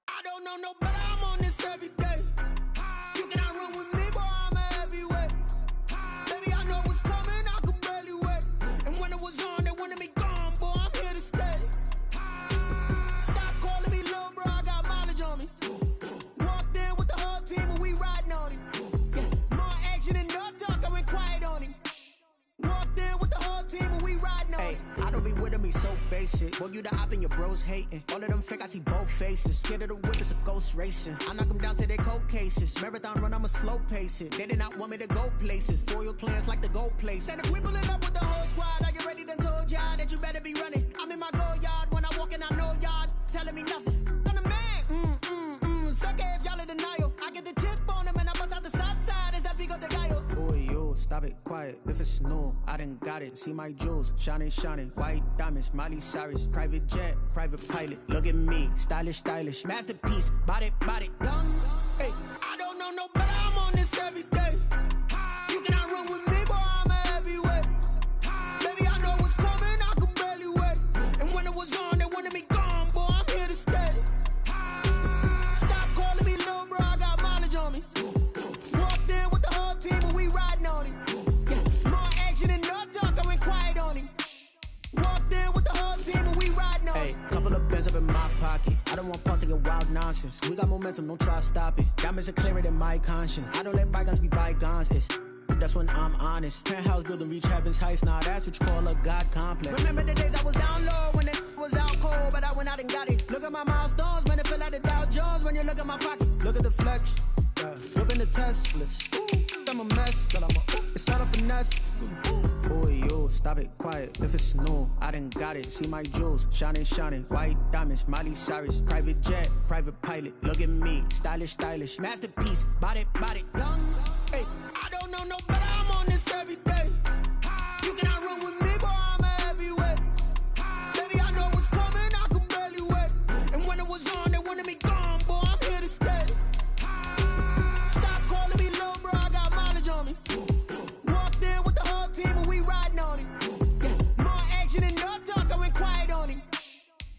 I don't know no better, I'm on this every day. You cannot run with me, boy, I'm a heavyweight. Baby, I know what's coming, I could barely wait. And when it was on, they wanted me gone, boy, I'm here to stay. Stop calling me little bro, I got mileage on me. Walked in with the whole team and we riding on him. Yeah, more action and no talk, I went quiet on him. Walked in with the whole team and we riding on him. I don't be with me so basic. Boy, you the op and your bros hating. All of them fake, I see both faces. Scared of the whip, it's a ghost racing. I knock them down to their cold cases. Marathon run, I'ma slow pace it. They did not want me to go places. Foil plans like the gold place. And if we pulling up with the whole squad, are you ready? Done told y'all that you better be running. I'm in my go yard when I walk in, I know y'all telling me nothing. I'm the man, suck it if y'all in denial. I get the chip on him and I bust out the south side. Is that Vigo de Gallo? Boy, you, stop it, quiet. If it's new, I done got it. See my jewels, shining, shining. White diamonds, Miley Cyrus. Private jet, private pilot. Look at me, stylish, stylish. Masterpiece, body, young. Hey, I don't know no better, I'm on this every day. You cannot run with me, boy, I'm a heavyweight. Baby, I know what's coming, I could barely wait. And when it was on, they wanted me gone, boy, I'm here to stay. Stop calling me little bro, I got mileage on me. Walked in with the whole team and we riding on him. Yeah, more action and no talk, I went quiet on him. Walked in with the whole team and we riding on him. Hey, couple of bands up in my pocket. I don't want pulse and wild nonsense. We got momentum, don't try to stop it. Diamonds are clearer than my conscience. I don't let bygones be bygones. That's when I'm honest. Penthouse building, reach heaven's heights. Nah, that's what you call a God complex. Remember the days I was down low when it was out cold, but I went out and got it. Look at my milestones, man, it feel like the Dow Jones when you look at my pocket. Look at the flex, flipping the Teslas. I'm a mess, but it's not a finesse. Boy, you, stop it, quiet. If it's new, I done got it. See my jewels, shining, shining. White diamonds, Miley Cyrus. Private jet, private pilot. Look at me, stylish, stylish. Masterpiece, body, young. Hey, I don't know no better, I'm on this every day. You cannot run with me, boy, I'm a heavyweight. Baby, I know what's coming, I could barely wait. And when it was on, they wanted me gone, boy, I'm here to stay. Stop calling me little bro, I got mileage on me. Walked in with the whole team and we riding on him. Yeah, more action and no talk, I went quiet on him.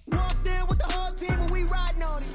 Walked in with the whole team and we riding on him.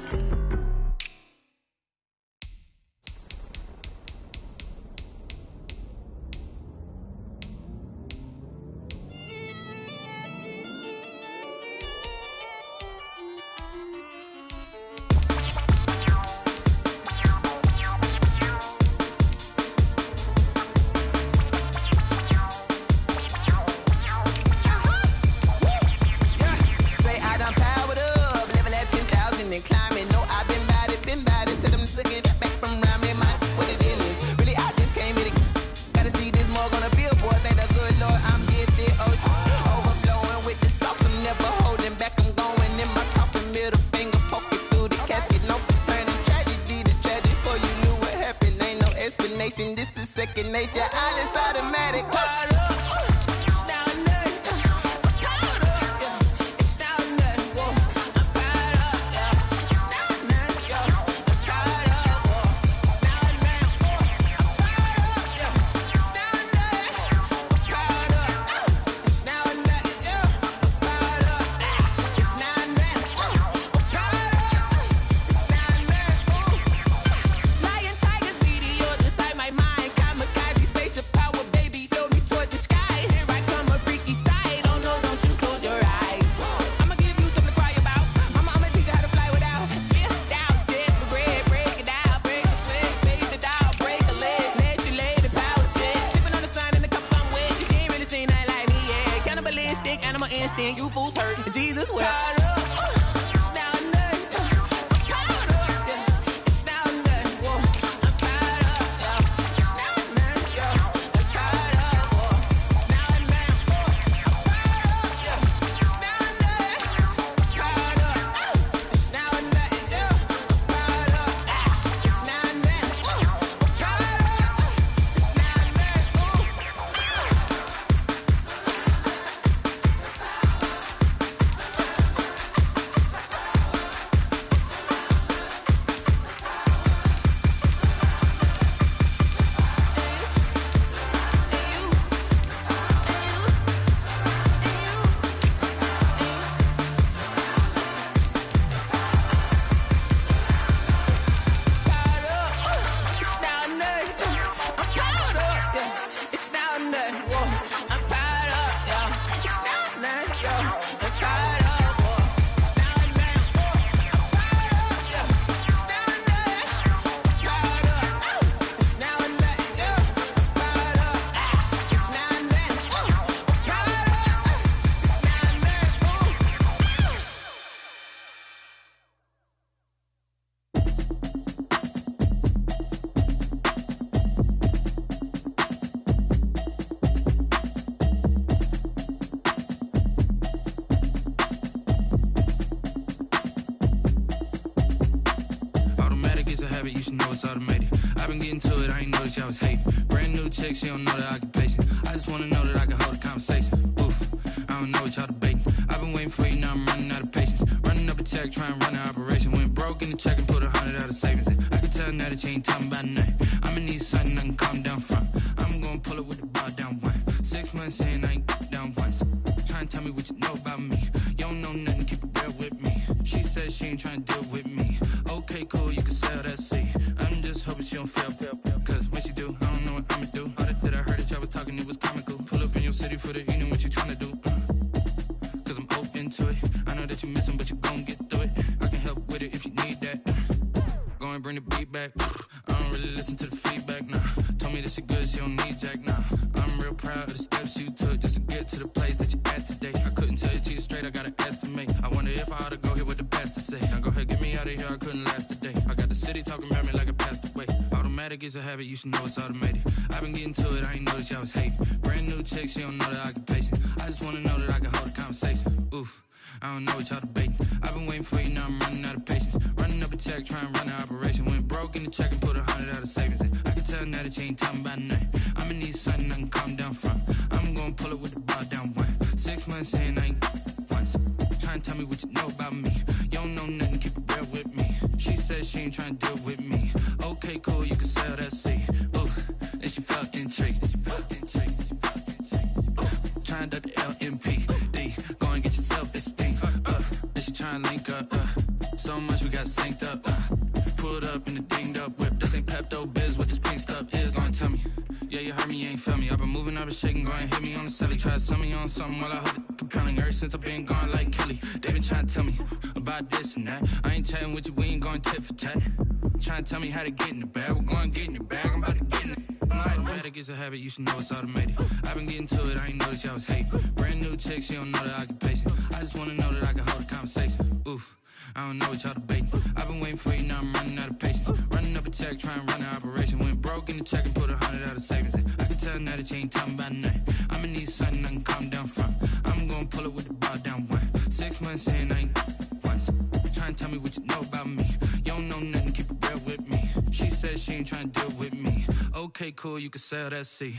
This is second nature, all is automatic. sick animal instinct, you fools hurt. Jesus wept. She don't know the occupation. I just wanna know that I can hold a conversation. Oof, I don't know what y'all debating. I've been waiting for you, now I'm running out of patience. Running up a check, trying to run an operation. Went broke in the check and put 100 out of savings in. I can tell now that you ain't talking about nothing. I'ma need something I can calm down from. I'm gonna pull it with the bar down one. 6 months in, I ain't down once. Trying to tell me what you know about me. You don't know nothing, keep it real with me. She says she ain't trying to deal with me. Okay, cool, you can sell that seat. I'm just hoping she don't fail. Cause when she do, I don't know what I'ma do. All that I heard that y'all was talking, it was comical. Pull up in your city for the evening, what you trying to do? Cause I'm open to it. I know that you missing, but you gon' get through it. I can help with it if you need that. Go and bring the beat back. I don't really listen to the feedback, nah. Told me that she good, she don't need jack, nah. I'm real proud of the steps you took just to get to the place that you at today. I couldn't tell you to you straight, I gotta estimate. I wonder if I ought to go here with the best to say. Now go ahead, get me out of here, I couldn't last today. I got the city talking about me like I passed away. Automatic is a habit, you should know it's automated. I've been getting to it, I ain't noticed y'all was hating. Brand new chick, she don't know the occupation. I just wanna know that I can hold a conversation. Oof, I don't know what y'all debating. I've been waiting for you, now I'm running out of patience. Running up a check, trying to run an operation. Went broke in the check and put 100 out of savings in. I can tell now that you ain't talking about nothing. I'ma need something I can calm down from. I'm gonna pull it with the bar down one. 6 months in, I ain't once. Trying to tell me what you know about me. You don't know nothing, keep it real with me. She says she ain't trying to deal with me. Okay, cool, you can sell that seat. Ooh, and she felt intrigued. Trying to the LMPD. Go and get yourself esteem. And she trying to link up. So much we got synced up. Pulled up in the dinged up whip. This ain't Pepto Biz, what this pink stuff is. Go and tell me. Yeah, you heard me, you ain't felt me. I've been moving, I've been shaking, go and hit me on the celly. Try to sell me on something while I hold it compelling. Ever since I've been gone like Kelly. They been trying to tell me about this and that. I ain't chatting with you, we ain't going tit for tat. Trying to tell me how to get in the bag. We're going to get in the bag, I'm about to get in it. Automatic is a habit, you should know it's automated. I've been getting to it, I ain't noticed y'all was hating. Brand new chick, she don't know the occupation. I just wanna know that I can hold a conversation. Oof, I don't know what y'all debating. I've been waiting for you, now I'm running out of patience. Running up a check, trying to run an operation. Went broke in the check and put 100 out of savings in. I can tell now that you ain't talking about nothing. I'ma need something I can calm down from. I'm gonna pull it with the bar down one. 6 months in, I ain't once. Trying to tell me what you know about me. You don't know nothing, keep it real with me. She says she ain't trying to deal with me. Okay, cool, you can sell that seat.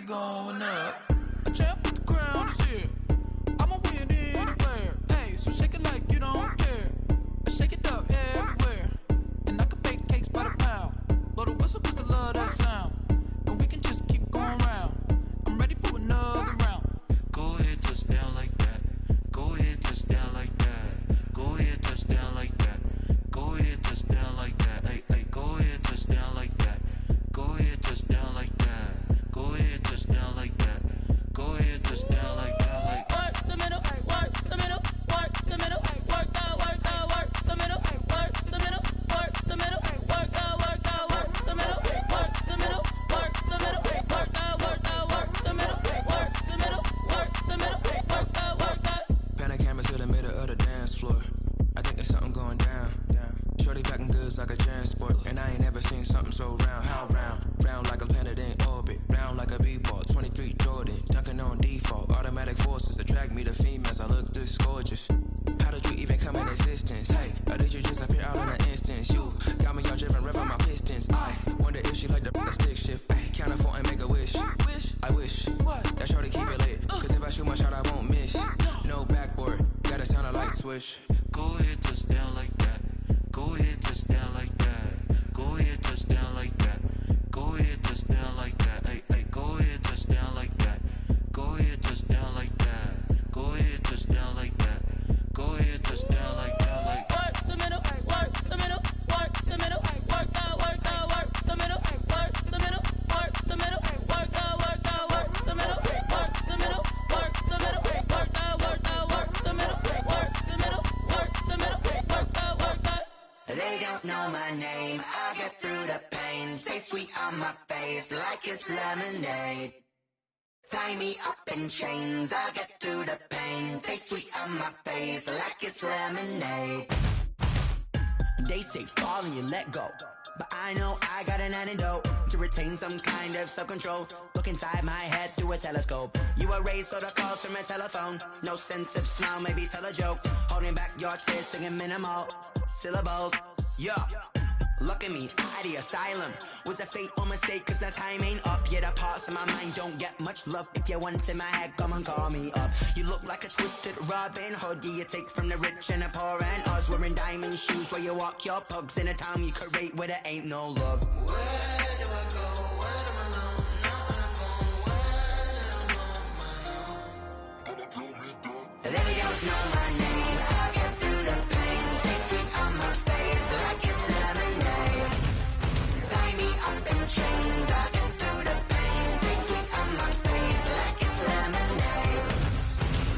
Going up. A champ with the crown is here. I'ma win is gorgeous. How did you even come in existence? Hey, or did you just appear out in an instance? You got me all driven, revving my pistons. I wonder if she like the stick shift. Ay, count a four and make a wish. I wish that shorty keep it lit. Cause if I shoot my shot, I won't miss. No backboard, gotta sound a light switch. Go ahead, touch down like that. Go ahead, touch down like that. Go ahead, touch down like that. Go ahead, touch down like that. Ay, ay, go ahead, touch down like that. Go ahead, touch down like that. Go ahead, touch down like that. Go ahead, touch down like that. Like work the middle, work the middle, work the middle, work out, work out, work the middle, work the middle, work the middle, work out, work out, work the middle, work the middle, work the middle, work out, work out, work the middle, work the middle, work the middle, work out, work out. They don't know my name, I get through the pain. Taste sweet on my face like it's lemonade. Tie me up in chains, I get through the pain. Taste sweet on my face like it's lemonade. They say fall and you let go, but I know I got an antidote to retain some kind of self-control. Look inside my head through a telescope. You erase all the calls from a telephone. No sense of smile, maybe tell a joke. Holding back your tears, singing minimal syllables. Yeah. Look at me, out the asylum. Was a fate or mistake, cause the time ain't up. Yeah, the parts of my mind don't get much love. If you want in my head, come and call me up. You look like a twisted Robin Hood. You take from the rich and the poor and us. Wearing diamond shoes where you walk your pugs. In a town you create where there ain't no love. Where do I go? When I'm alone? Not on the phone. When I'm on my own. They don't know my name, I get through the pain. Taste sweet on my face like it's lemonade. Tie me up in chains, I get through the pain. Taste sweet on my face like it's lemonade.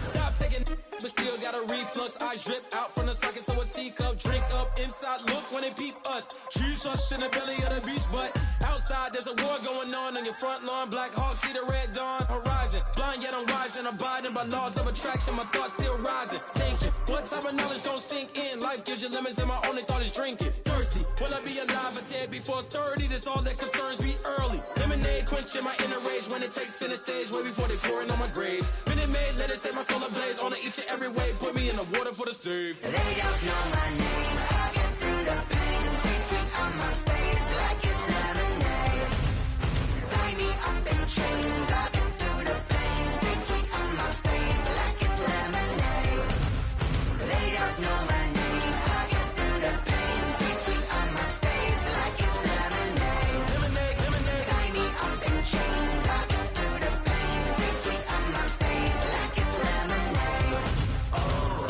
Stop taking but still got a reflux. Eyes drip out from the socket to a teacup. Drink up inside, look when they peep us. Jesus in the belly of the beach, but outside there's a war going on your front lawn. Black Hawk, see the red dawn horizon. Blind yet I'm rising, abiding by laws of attraction. My thoughts still rising, thinking what type of knowledge gon' sink in? Life gives you lemons and my only thought is drinking. Thirsty, will I be alive or dead before 30? That's all that concerns me early. Lemonade quenching my inner rage when it takes center stage way before they pouring on my grave. Minute Maid, let it set my soul ablaze on each and every way. Put me in the water for the save. They don't know my name, I get through the pain. Taste sweet on my face like it's lemonade. Tie me up in chains, I get through the pain. Taste sweet on my face like it's lemonade. They don't know my name, I get through the pain. Taste sweet on my face like it's lemonade. Lemonade, lemonade. Tie me up in chains, I get through the pain. Taste sweet on my face like it's lemonade. Oh.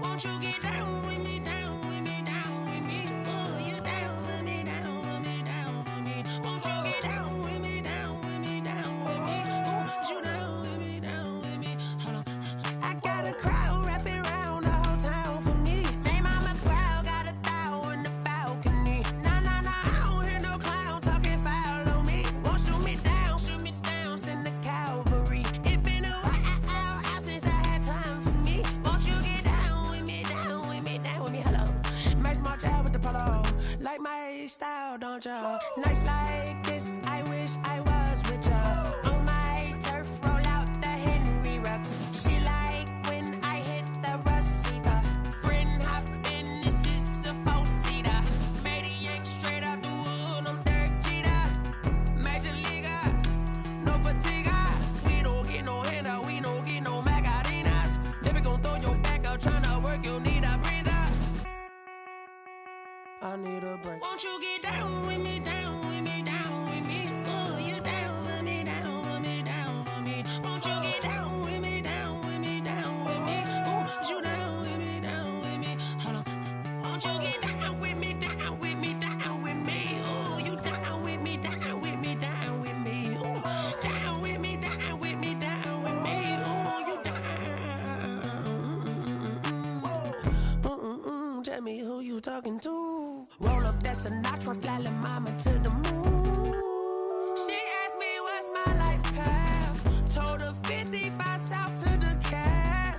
Won't you get down with me, down with me, down with me? Oh, you down with me, down with me, down with me. Won't you get down with me, down with me, down with me? Oh, you down with me, down with me? Hold on. I got a crowd wrapping around the whole town for me. Made mama proud, got a thou in the balcony. Nah, nah, nah, I don't hear no clown talking foul on me. Won't shoot me down, send the cavalry. It been a while since I had time for me. Won't you get down with me, down with me, down with me? Hello. Max March out with the polo. Like my style, don't ya? Nights like this, I wish I was with ya. On my turf, roll out the Henry Rux. She like when I hit the receiver. Friend hop in, this is a four-seater. Made a yank straight out the wood, I'm Derek Jeter. Major leaguer, no fatigue. We don't get no handout, we don't get no Macarinas. Baby gon' throw your back out, tryna work, you need a breather. I need a break. Won't you get down with me, down with me, down with me? Oh, you down with me, down with me, down with me. Won't you get down with me, talking to. Roll up that Sinatra, fly lil' mama to the moon. She asked me what's my life path. Told her 55 south to the cash.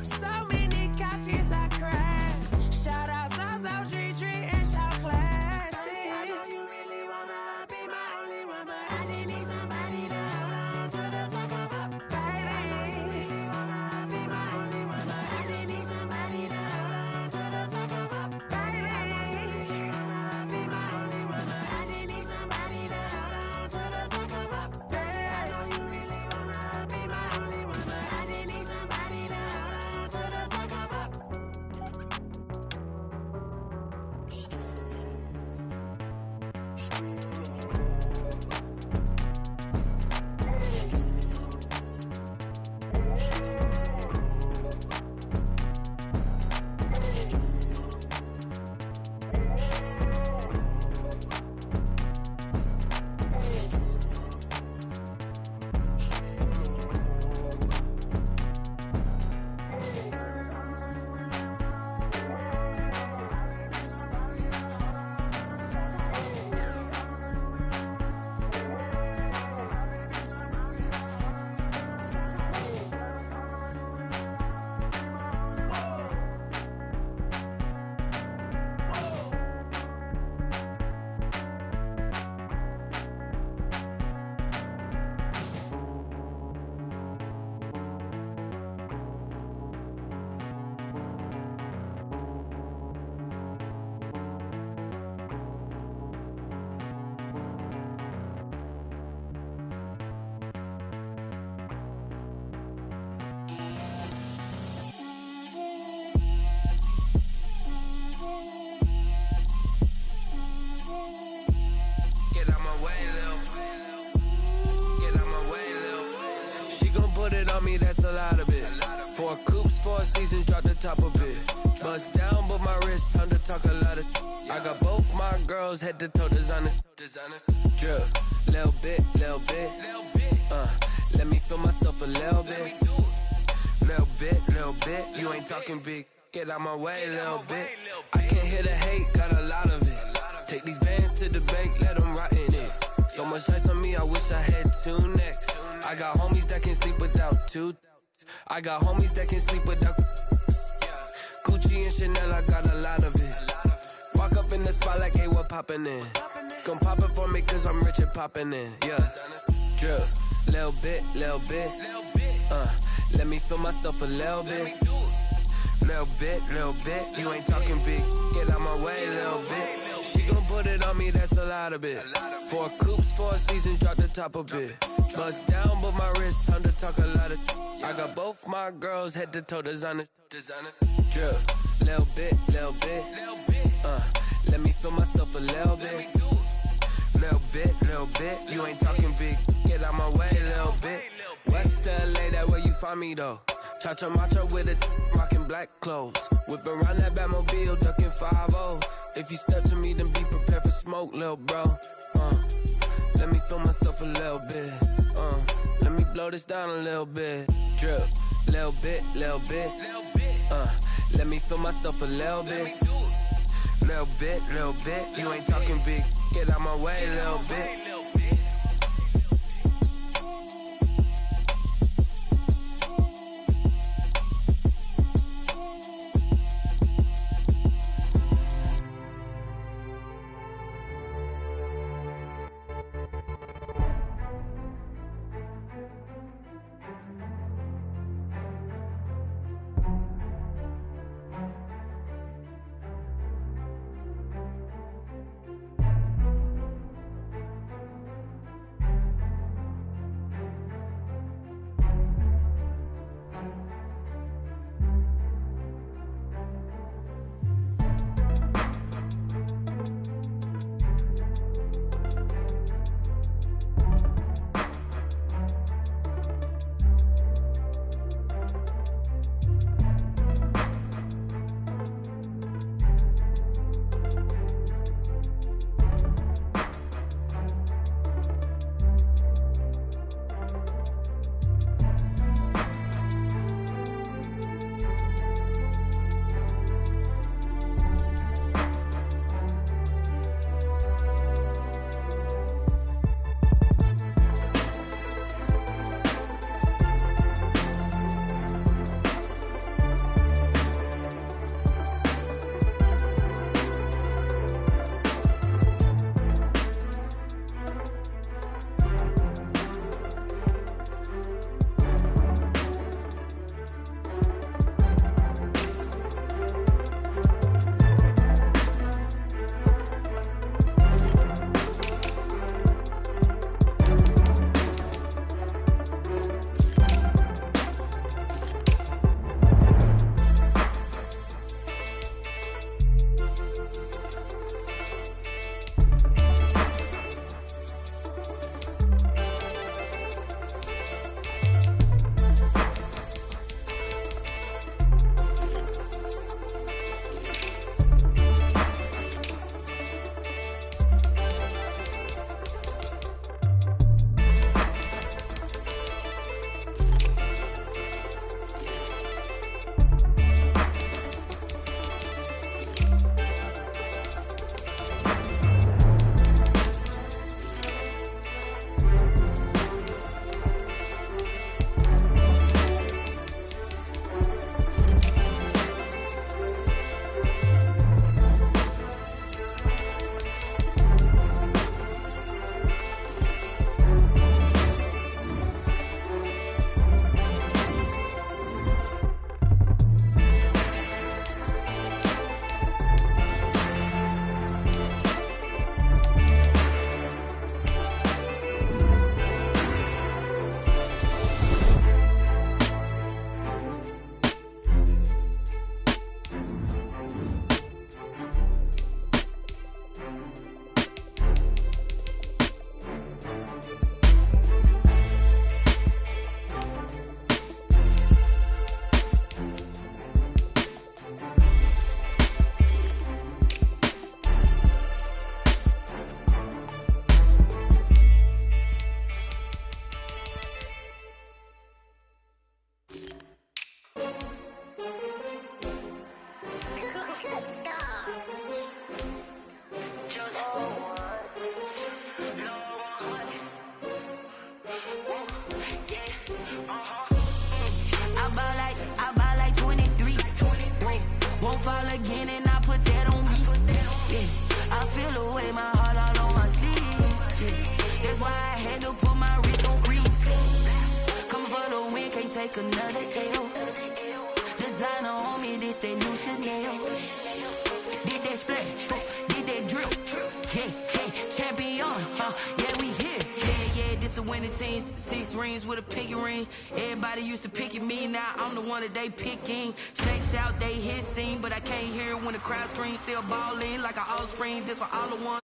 So many couches I crashed. Shout out Zazo, Tree, and shout classic. I know you really wanna be my only one, but I didn't need somebody to hold on to the sucker up, baby. I know you really wanna be my only one, but I didn't need somebody to hold on to the sucker up, baby. I know you really wanna be my only one, but I didn't need somebody to hold on to the sucker up, baby. I know you really wanna be my only one, but I didn't need somebody to hold on to the sucker up. Get out my way, Lil. Get out my way, Lil. She gon' put it on me, that's a lot of it. 4 coops, 4 seasons, drop the top a bit. Bust down, but my wrist, time to talk a lot of. I got both my girls head to toe designer. Drip, little bit, little bit. Let me feel myself a little bit. Little bit. You ain't talking big. Get out my way, little bit. I can't hear the hate, got a lot of it. Take these bands to the bank, let them rot in it. So much ice on me, I wish I had 2 necks. I got homies that can sleep without 2. I got homies that can sleep without. Gucci and Chanel, I got a lot of it. Walk up in the spot like, hey, what poppin' in? Gon' pop it for me, cause I'm rich and poppin' in. Yeah, drip, little bit. Let me feel myself a little bit. Little bit. You ain't talking big. Get out my way, little bit. She gon' put it on me, that's a lot of it. 4 coops, 4 seasons, drop the top a bit. Bust down, but my wrist, time to talk a lot of. I got both my girls head to toe designer. Drip, little bit. Let me feel myself a little bit. Little bit. You ain't talking big. Get out my way, little bit. West LA, that where you find me though. Cha-cha matcha with a rockin' black clothes. Whip around that Batmobile, ducking 5-0. If you step to me, then be prepared for smoke, lil' bro. Let me feel myself a little bit. Let me blow this down a little bit. Drip, little bit. Let me feel myself a little bit. Little bit. You ain't talking big. Get out my way, little bit. take another L. Designer on me, this that new Chanel. Did that splash, did that drip. Yeah, champion, yeah, we here. Yeah, this the winning teams. 6 rings with a pinky ring. Everybody used to picking me, now I'm the one that they picking. Snakes out, they hissing, but I can't hear when the crowd screams. Still balling like an offspring, this for all the ones.